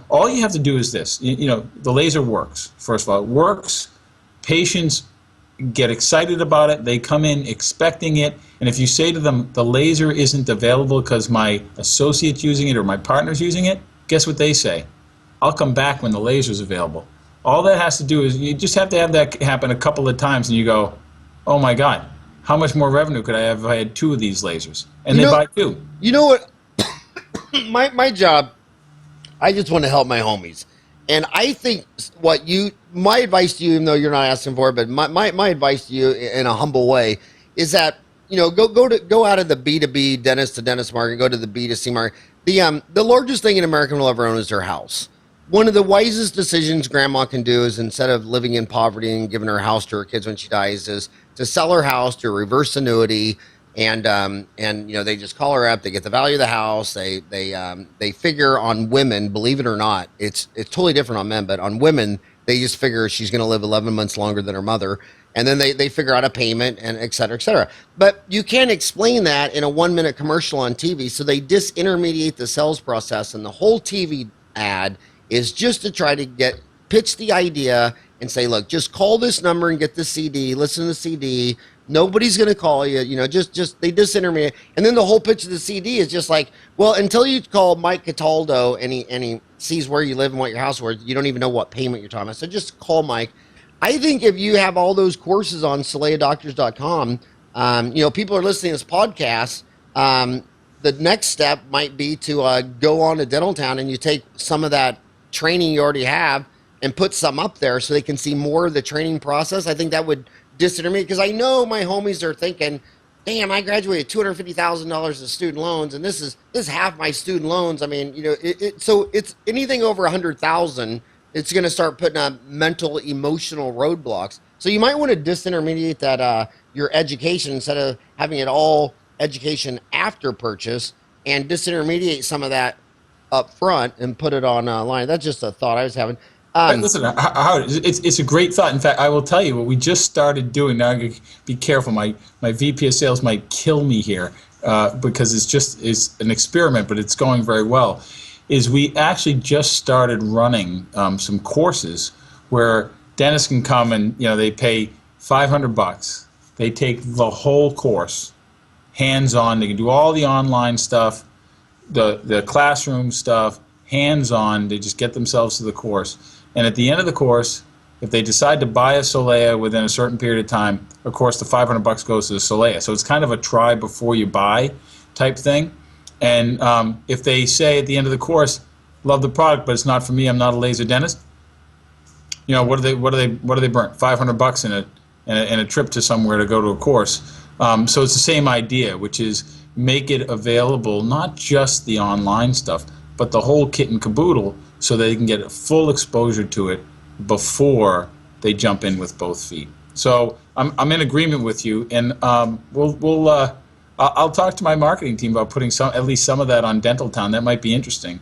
all you have to do is this. The laser works. First of all, it works. Patients get excited about it. They come in expecting it. And if you say to them, the laser isn't available because my associate's using it or my partner's using it, guess what they say? I'll come back when the laser's available. All that has to do is you just have to have that happen a couple of times, and you go, oh my God, how much more revenue could I have if I had two of these lasers? And they buy two. You know what? my job, I just want to help my homies. And I think my advice to you, even though you're not asking for it, but my advice to you in a humble way is that, go out of the B2B dentist to dentist market, go to the B2C market. The largest thing an American will ever own is their house. One of the wisest decisions grandma can do is, instead of living in poverty and giving her house to her kids when she dies, is to sell her house to a reverse annuity. And they just call her up. They get the value of the house. They figure on women, believe it or not, it's totally different on men, but on women, they just figure she's going to live 11 months longer than her mother. And then they figure out a payment, and et cetera, et cetera. But you can't explain that in a 1-minute commercial on TV. So they disintermediate the sales process, and the whole TV ad is just to try to pitch the idea and say, look, just call this number and get the CD, listen to the CD. Nobody's going to call you, just they disintermediate. And then the whole pitch of the CD is just like, well, until you call Mike Cataldo and he sees where you live and what your house is worth, you don't even know what payment you're talking about. So just call Mike. I think if you have all those courses on SoleaDoctors.com, people are listening to this podcast. The next step might be to go on to Dental Town, and you take some of that training you already have and put some up there so they can see more of the training process. I think that would disintermediate, because I know my homies are thinking, damn, I graduated $250,000 of student loans, and this is half my student loans. I mean, so it's anything over 100,000. It's going to start putting up mental, emotional roadblocks. So you might want to disintermediate that your education, instead of having it all education after purchase, and disintermediate some of that up front and put it online. That's just a thought I was having. Listen, Howard, it's a great thought. In fact, I will tell you what we just started doing. Now, be careful. My VP of sales might kill me here because it's an experiment, but it's going very well. Is we actually just started running some courses where dentists can come and they pay $500. They take the whole course, hands-on. They can do all the online stuff, the classroom stuff, hands-on. They just get themselves to the course. And at the end of the course, if they decide to buy a Solea within a certain period of time, of course, the $500 goes to the Solea. So it's kind of a try before you buy type thing. And if they say at the end of the course, love the product, but it's not for me, I'm not a laser dentist, what do they burn? $500 in a trip to somewhere to go to a course. So it's the same idea, which is make it available, not just the online stuff, but the whole kit and caboodle, so they can get full exposure to it before they jump in with both feet. So I'm in agreement with you, and I'll talk to my marketing team about putting at least some of that on Dental Town. That might be interesting.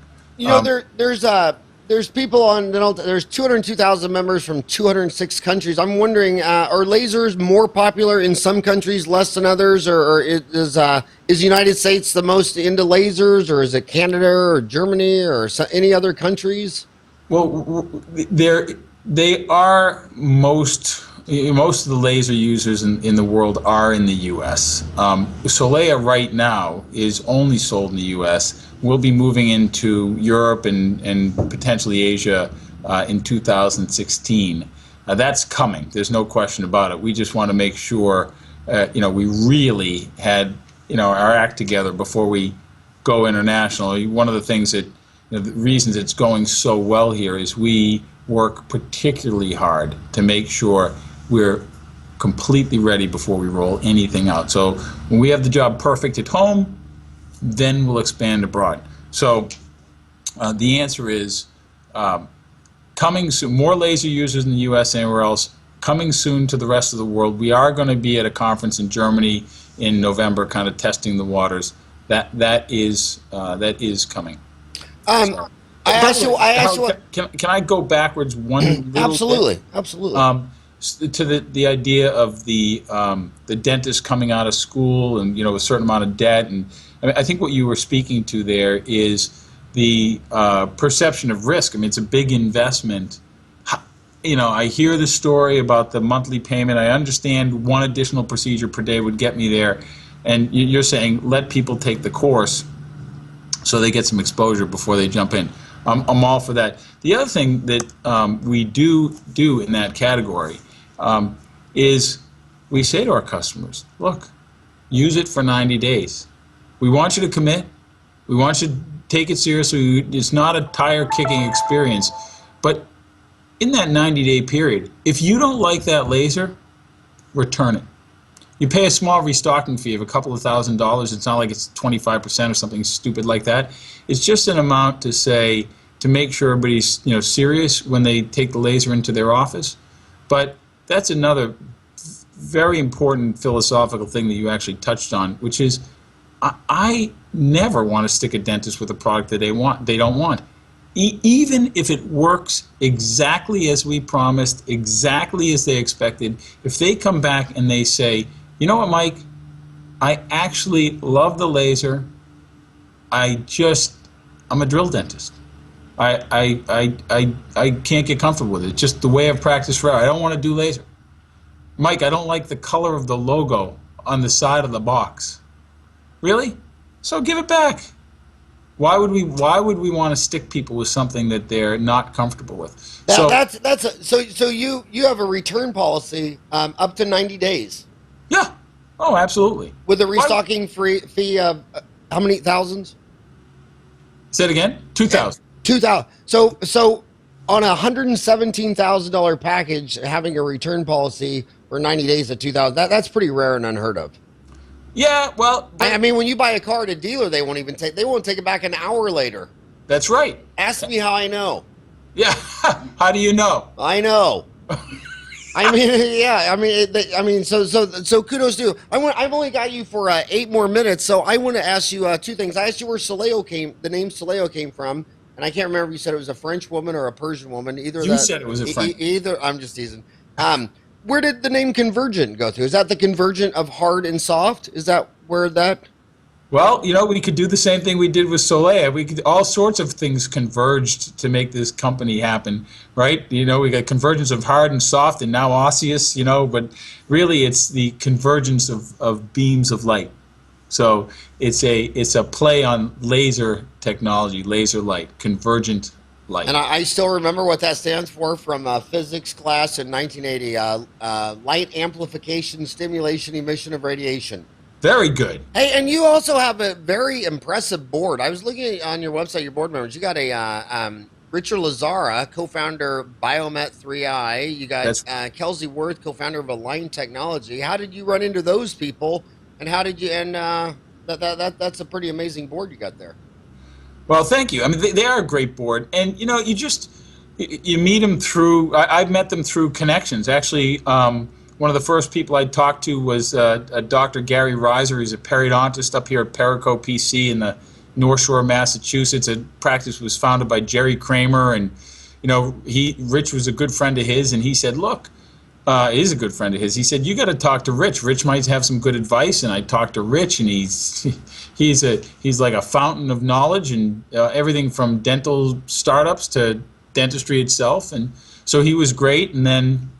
There's people on Dental. There's 202,000 members from 206 countries. I'm wondering, are lasers more popular in some countries, less than others, or is the United States the most into lasers, or is it Canada or Germany or any other countries? Well, they are most of the laser users in the world are in the U.S. Solea right now is only sold in the U.S. We'll be moving into Europe and potentially Asia in 2016. That's coming. There's no question about it. We just want to make sure we really had our act together before we go international. One of the things that the reasons it's going so well here is we work particularly hard to make sure we're completely ready before we roll anything out. So when we have the job perfect at home, then we'll expand abroad. So the answer is coming soon. More laser users in the U.S. than anywhere else. Coming soon to the rest of the world. We are going to be at a conference in Germany in November, kind of testing the waters. that is coming. Um, So, I by asked the you. way, I asked Howard, you. can I go backwards one little bit? Absolutely, absolutely. To the idea of the dentist coming out of school and a certain amount of debt, and I think what you were speaking to there is the perception of risk. I mean, it's a big investment. I hear the story about the monthly payment. I understand one additional procedure per day would get me there, and you're saying let people take the course so they get some exposure before they jump in. I'm all for that. The other thing that we do in that category is we say to our customers, look, use it for 90 days. We want you to commit. We want you to take it seriously. It's not a tire-kicking experience. But in that 90-day period, if you don't like that laser, return it. You pay a small restocking fee of a couple of $1,000s. It's not like it's 25% or something stupid like that. It's just an amount to make sure everybody's serious when they take the laser into their office. But that's another very important philosophical thing that you actually touched on, which is I never want to stick a dentist with a product that they don't want. Even if it works exactly as we promised, exactly as they expected, if they come back and they say, you know what, Mike, I actually love the laser. I'm a drill dentist. I can't get comfortable with it. It's just the way I've practiced forever. I don't want to do laser. Mike, I don't like the color of the logo on the side of the box. Really? So give it back. Why would we want to stick people with something that they're not comfortable with? So you have a return policy up to 90 days. Yeah. Oh, absolutely. With a restocking fee of how many thousands? Say it again. 2,000. 2,000. So on a $117,000 package, having a return policy for 90 days at 2,000, that's pretty rare and unheard of. Yeah, well, I mean, when you buy a car at a dealer, they won't take it back an hour later. That's right. Ask me how I know. Yeah. How do you know? I know. I mean, yeah. So kudos to you. I've only got you for 8 more minutes, so I want to ask you 2 things. I asked you where the name Solea came from, and I can't remember if you said it was a French woman or a Persian woman. You said it was a French. Either. I'm just teasing. Where did the name Convergent go to? Is that the Convergent of hard and soft? Is that where that? Well, we could do the same thing we did with Solea. All sorts of things converged to make this company happen, right? We got convergence of hard and soft, and now osseous. But really, it's the convergence of beams of light. So it's a play on laser technology, laser light, convergent light. And I still remember what that stands for from physics class in 1980. Light amplification, stimulation, emission of radiation. Very good. Hey, and you also have a very impressive board. I was looking on your website, your board members. You got a Richard Lazara, co-founder Biomet 3i. You got Kelsey Worth, co-founder of Align Technology. How did you run into those people? And how did you? And that's a pretty amazing board you got there. Well, thank you. I mean, they are a great board, and you meet them through. I've met them through connections. Actually, one of the first people I talked to was Dr. Gary Reiser. He's a periodontist up here at Perico PC in the North Shore, Massachusetts. A practice was founded by Jerry Kramer, and Rich was a good friend of his, and he said, "Look." Is a good friend of his. He said, "You got to talk to Rich. Rich might have some good advice." And I talked to Rich, and he's like a fountain of knowledge, and everything from dental startups to dentistry itself. And so he was great. And then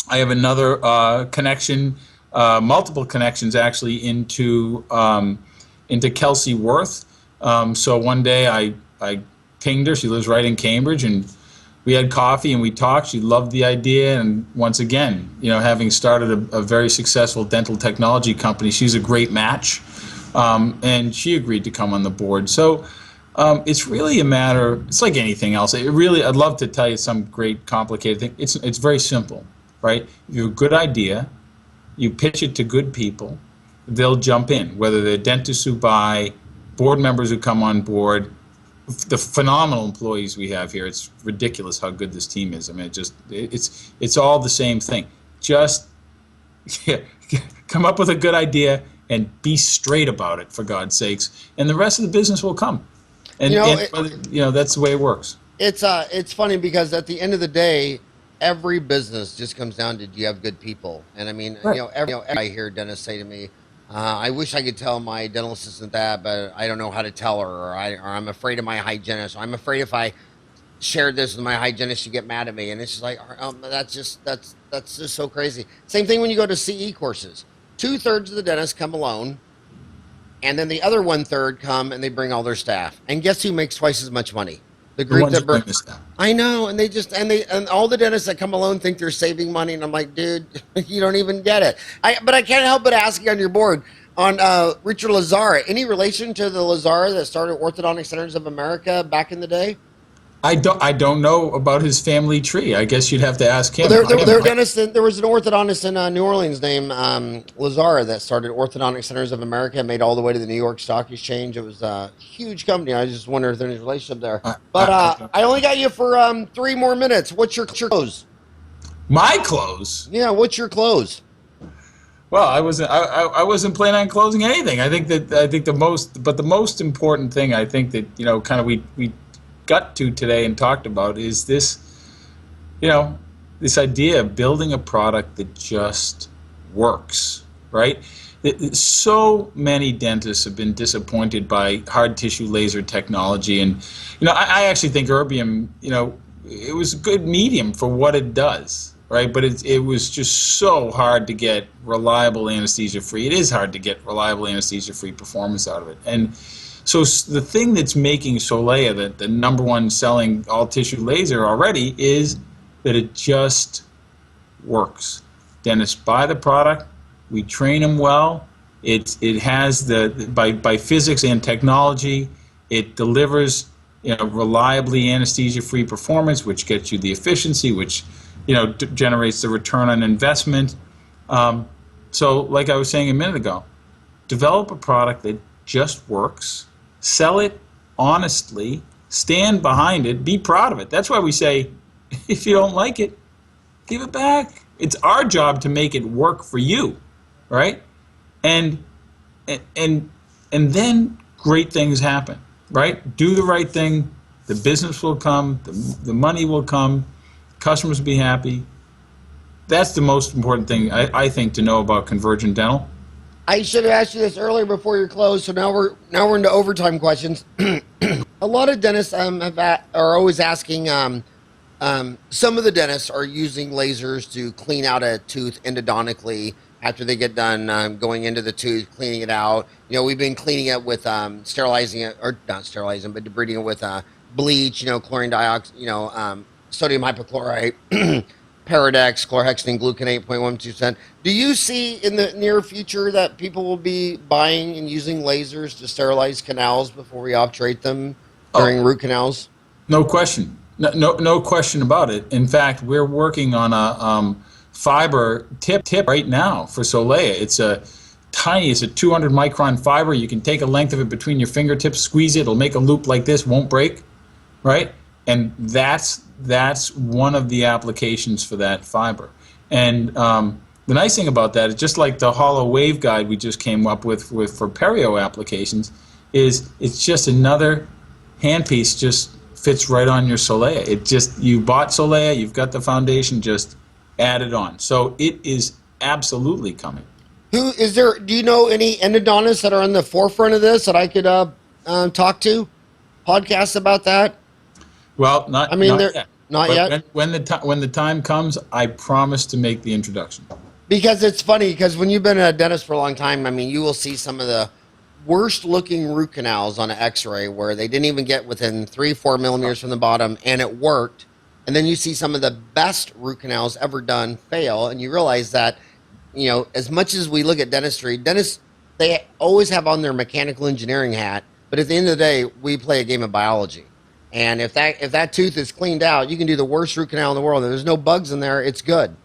I have another connection, multiple connections actually into Kelsey Worth. So one day I pinged her. She lives right in Cambridge, and we had coffee and we talked. She loved the idea, and once again, having started a very successful dental technology company, she's a great match, and she agreed to come on the board. So it's really a matter. It's like anything else. I'd love to tell you some great complicated thing. It's very simple, right? You have a good idea, you pitch it to good people, they'll jump in. Whether they're dentists who buy, board members who come on board. The phenomenal employees we have here, it's ridiculous how good this team is. I mean, it's all the same thing. Just come up with a good idea and be straight about it, for God's sakes, and the rest of the business will come. And, that's the way it works. It's funny because at the end of the day, every business just comes down to, do you have good people? And I mean, Right. every I hear dentists say to me, I wish I could tell my dental assistant that, but I don't know how to tell her, or I'm afraid of my hygienist, or I'm afraid if I shared this with my hygienist, she'd get mad at me. And it's just like, that's just so crazy. Same thing when you go to CE courses. 2/3 of the dentists come alone, and then the other 1/3 come and they bring all their staff. And guess who makes twice as much money? The group that bring the staff. I know, and and all the dentists that come alone think they're saving money, and I'm like, dude, you don't even get it. But I can't help but ask you on your board on Richard Lazara. Any relation to the Lazara that started Orthodontic Centers of America back in the day? I don't know about his family tree. I guess you'd have to ask him. There was an orthodontist in New Orleans named Lazara that started Orthodontic Centers of America, made all the way to the New York Stock Exchange. It was a huge company. I just wonder if there's any relationship there. I only got you for 3 more minutes. What's your close? My close? Yeah, what's your close? Well, I wasn't planning on closing anything. I think the most important thing I think that kind of we got to today and talked about is this, this idea of building a product that just works, right? So many dentists have been disappointed by hard tissue laser technology, and I actually think erbium, it was a good medium for what it does, right? But it was just so hard to get reliable anesthesia-free. It is hard to get reliable anesthesia-free performance out of it, and so the thing that's making Solea the number one selling all-tissue laser already is that it just works. Dentists buy the product. We train them well. It has by physics and technology, it delivers reliably anesthesia-free performance, which gets you the efficiency, which generates the return on investment. So like I was saying a minute ago, develop a product that just works. Sell it honestly, stand behind it, be proud of it. That's why we say, if you don't like it, give it back. It's our job to make it work for you, right? And then great things happen, right? Do the right thing, the business will come, the money will come, customers will be happy. That's the most important thing I think to know about Convergent Dental. I should have asked you this earlier before you're closed, so now we're into overtime questions. A lot of dentists are always asking. Some of the dentists are using lasers to clean out a tooth endodontically after they get done going into the tooth, cleaning it out. We've been cleaning it with sterilizing it, or not sterilizing, but debriding it with bleach. Chlorine dioxide. Sodium hypochlorite. Paradex, chlorhexidine, gluconate, 0.12%. Do you see in the near future that people will be buying and using lasers to sterilize canals before we obturate them during root canals? No question. No question about it. In fact, we're working on a fiber tip right now for Solea. It's a 200 micron fiber. You can take a length of it between your fingertips, squeeze it, it'll make a loop like this, won't break, right? And that's one of the applications for that fiber. And the nice thing about that is, just like the hollow wave guide we just came up with for perio applications, is it's just another handpiece, just fits right on your Solea. You bought Solea, you've got the foundation, just add it on. So it is absolutely coming. Do you know any endodontists that are on the forefront of this that I could talk to? Podcasts about that? Well, not yet. Not yet. When the time comes, I promise to make the introduction. Because it's funny, because when you've been a dentist for a long time, I mean, you will see some of the worst looking root canals on an x-ray where they didn't even get within 3-4 millimeters from the bottom, and it worked. And then you see some of the best root canals ever done fail, and you realize that, as much as we look at dentistry, dentists, they always have on their mechanical engineering hat, but at the end of the day, we play a game of biology. And if that tooth is cleaned out, you can do the worst root canal in the world. If there's no bugs in there, it's good.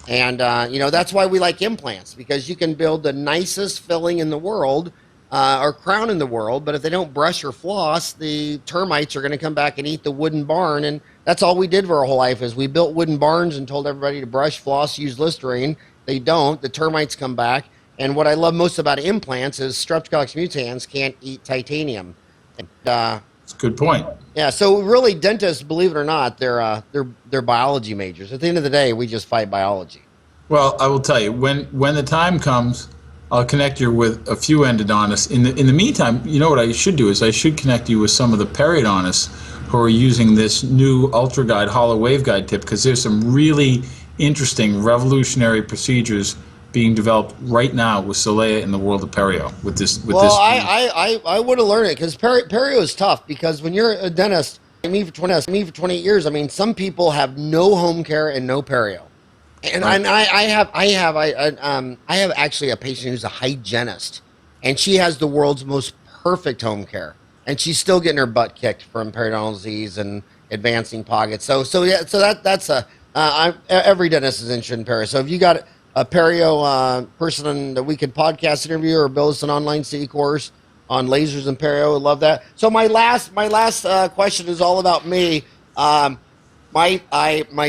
And, that's why we like implants, because you can build the nicest filling in the world or crown in the world, but if they don't brush or floss, the termites are going to come back and eat the wooden barn. And that's all we did for our whole life, is we built wooden barns and told everybody to brush, floss, use Listerine. They don't. The termites come back. And what I love most about implants is Streptococcus mutans can't eat titanium. And, That's a good point. yeah, so really, dentists, believe it or not, they're biology majors. At the end of the day, we just fight biology. Well, I will tell you, when the time comes, I'll connect you with a few endodontists. In the meantime, you know what I should do is I should connect you with some of the periodontists who are using this new Ultra Guide hollow waveguide tip, because there's some really interesting revolutionary procedures being developed right now with Solea in the world of perio. I want to learn it because perio is tough, because when you're a dentist, me for 28 years, I mean, some people have no home care and no perio. And Right. I have actually a patient who's a hygienist, and she has the world's most perfect home care, and she's still getting her butt kicked from periodontal disease and advancing pockets. Every dentist is interested in perio. So if you got a perio person that we could podcast interview or build us an online CE course on lasers and perio, I'd love that. So my last question is all about me. My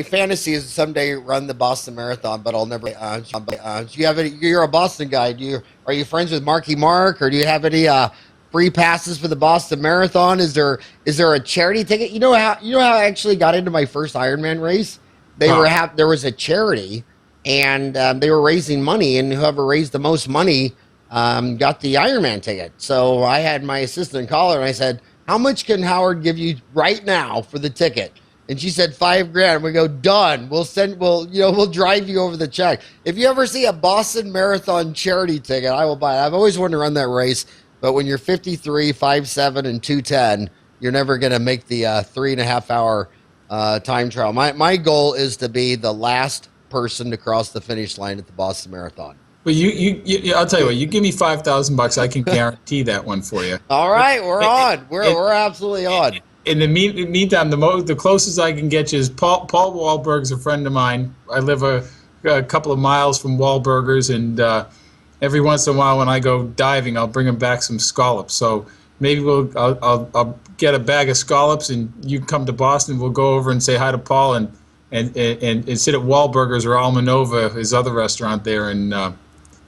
fantasy is to someday run the Boston Marathon, but I'll never. Do you have any? You're a Boston guy. Are you friends with Marky Mark, or do you have any free passes for the Boston Marathon? Is there a charity ticket? You know how I actually got into my first Ironman race? There was a charity, and they were raising money, and whoever raised the most money got the Ironman ticket. So I had my assistant call her, and I said, "How much can Howard give you right now for the ticket?" And she said $5,000. We go, done. We'll drive you over the check. If you ever see a Boston Marathon charity ticket, I will buy it. I've always wanted to run that race, but when you're 53, 5'7", and 210, you're never going to make the 3.5 hour time trial. My goal is to be the last person to cross the finish line at the Boston Marathon. Well, I'll tell you what. You give me $5,000, I can guarantee that one for you. All right, we're on. We're absolutely on. In the meantime, the closest I can get you is Paul Wahlberg's a friend of mine. I live a couple of miles from Wahlburgers, and every once in a while when I go diving, I'll bring him back some scallops. So maybe I'll get a bag of scallops, and you come to Boston. We'll go over and say hi to Paul, and sit at Wahlburgers or Almanova, his other restaurant there, and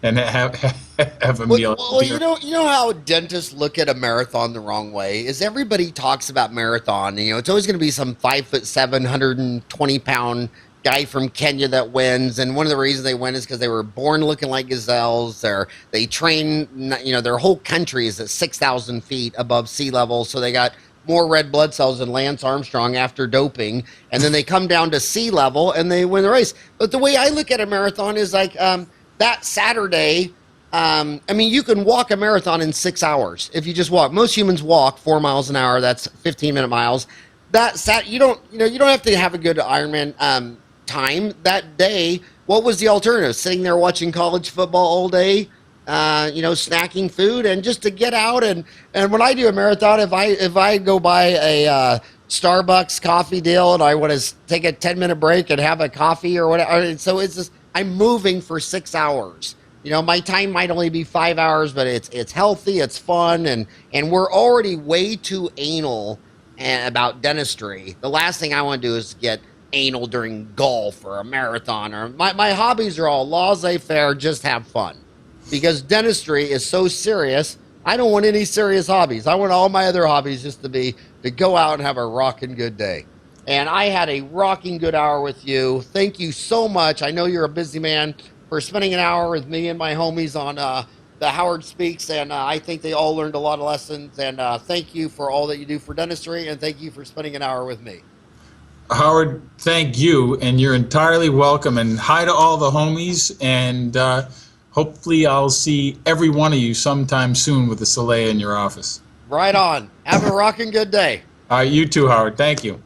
have a meal. Well, you know how dentists look at a marathon the wrong way is everybody talks about marathon. It's always going to be some 5'7", 120-pound guy from Kenya that wins, and one of the reasons they win is because they were born looking like gazelles. They train. Their whole country is at 6,000 feet above sea level, so they got more red blood cells than Lance Armstrong after doping, and then they come down to sea level and they win the race. But the way I look at a marathon is like that Saturday. You can walk a marathon in 6 hours if you just walk. Most humans walk 4 miles an hour. That's 15-minute miles. You don't have to have a good Ironman time that day. What was the alternative? Sitting there watching college football all day, snacking food, and just to get out and when I do a marathon, if I go by a Starbucks coffee deal and I want to take a 10-minute break and have a coffee or whatever, so it's just I'm moving for 6 hours. My time might only be 5 hours, but it's healthy, it's fun, and we're already way too anal about dentistry. The last thing I want to do is get anal during golf or a marathon. Or my hobbies are all laissez-faire, just have fun. Because dentistry is so serious, I don't want any serious hobbies. I want all my other hobbies just to go out and have a rocking good day. And I had a rocking good hour with you. Thank you so much. I know you're a busy man, for spending an hour with me and my homies on the Howard Speaks, and I think they all learned a lot of lessons, and thank you for all that you do for dentistry, and thank you for spending an hour with me. Howard, thank you, and you're entirely welcome, and hi to all the homies, and hopefully I'll see every one of you sometime soon with the Solea in your office. Right on. Have a rocking good day. You too, Howard. Thank you.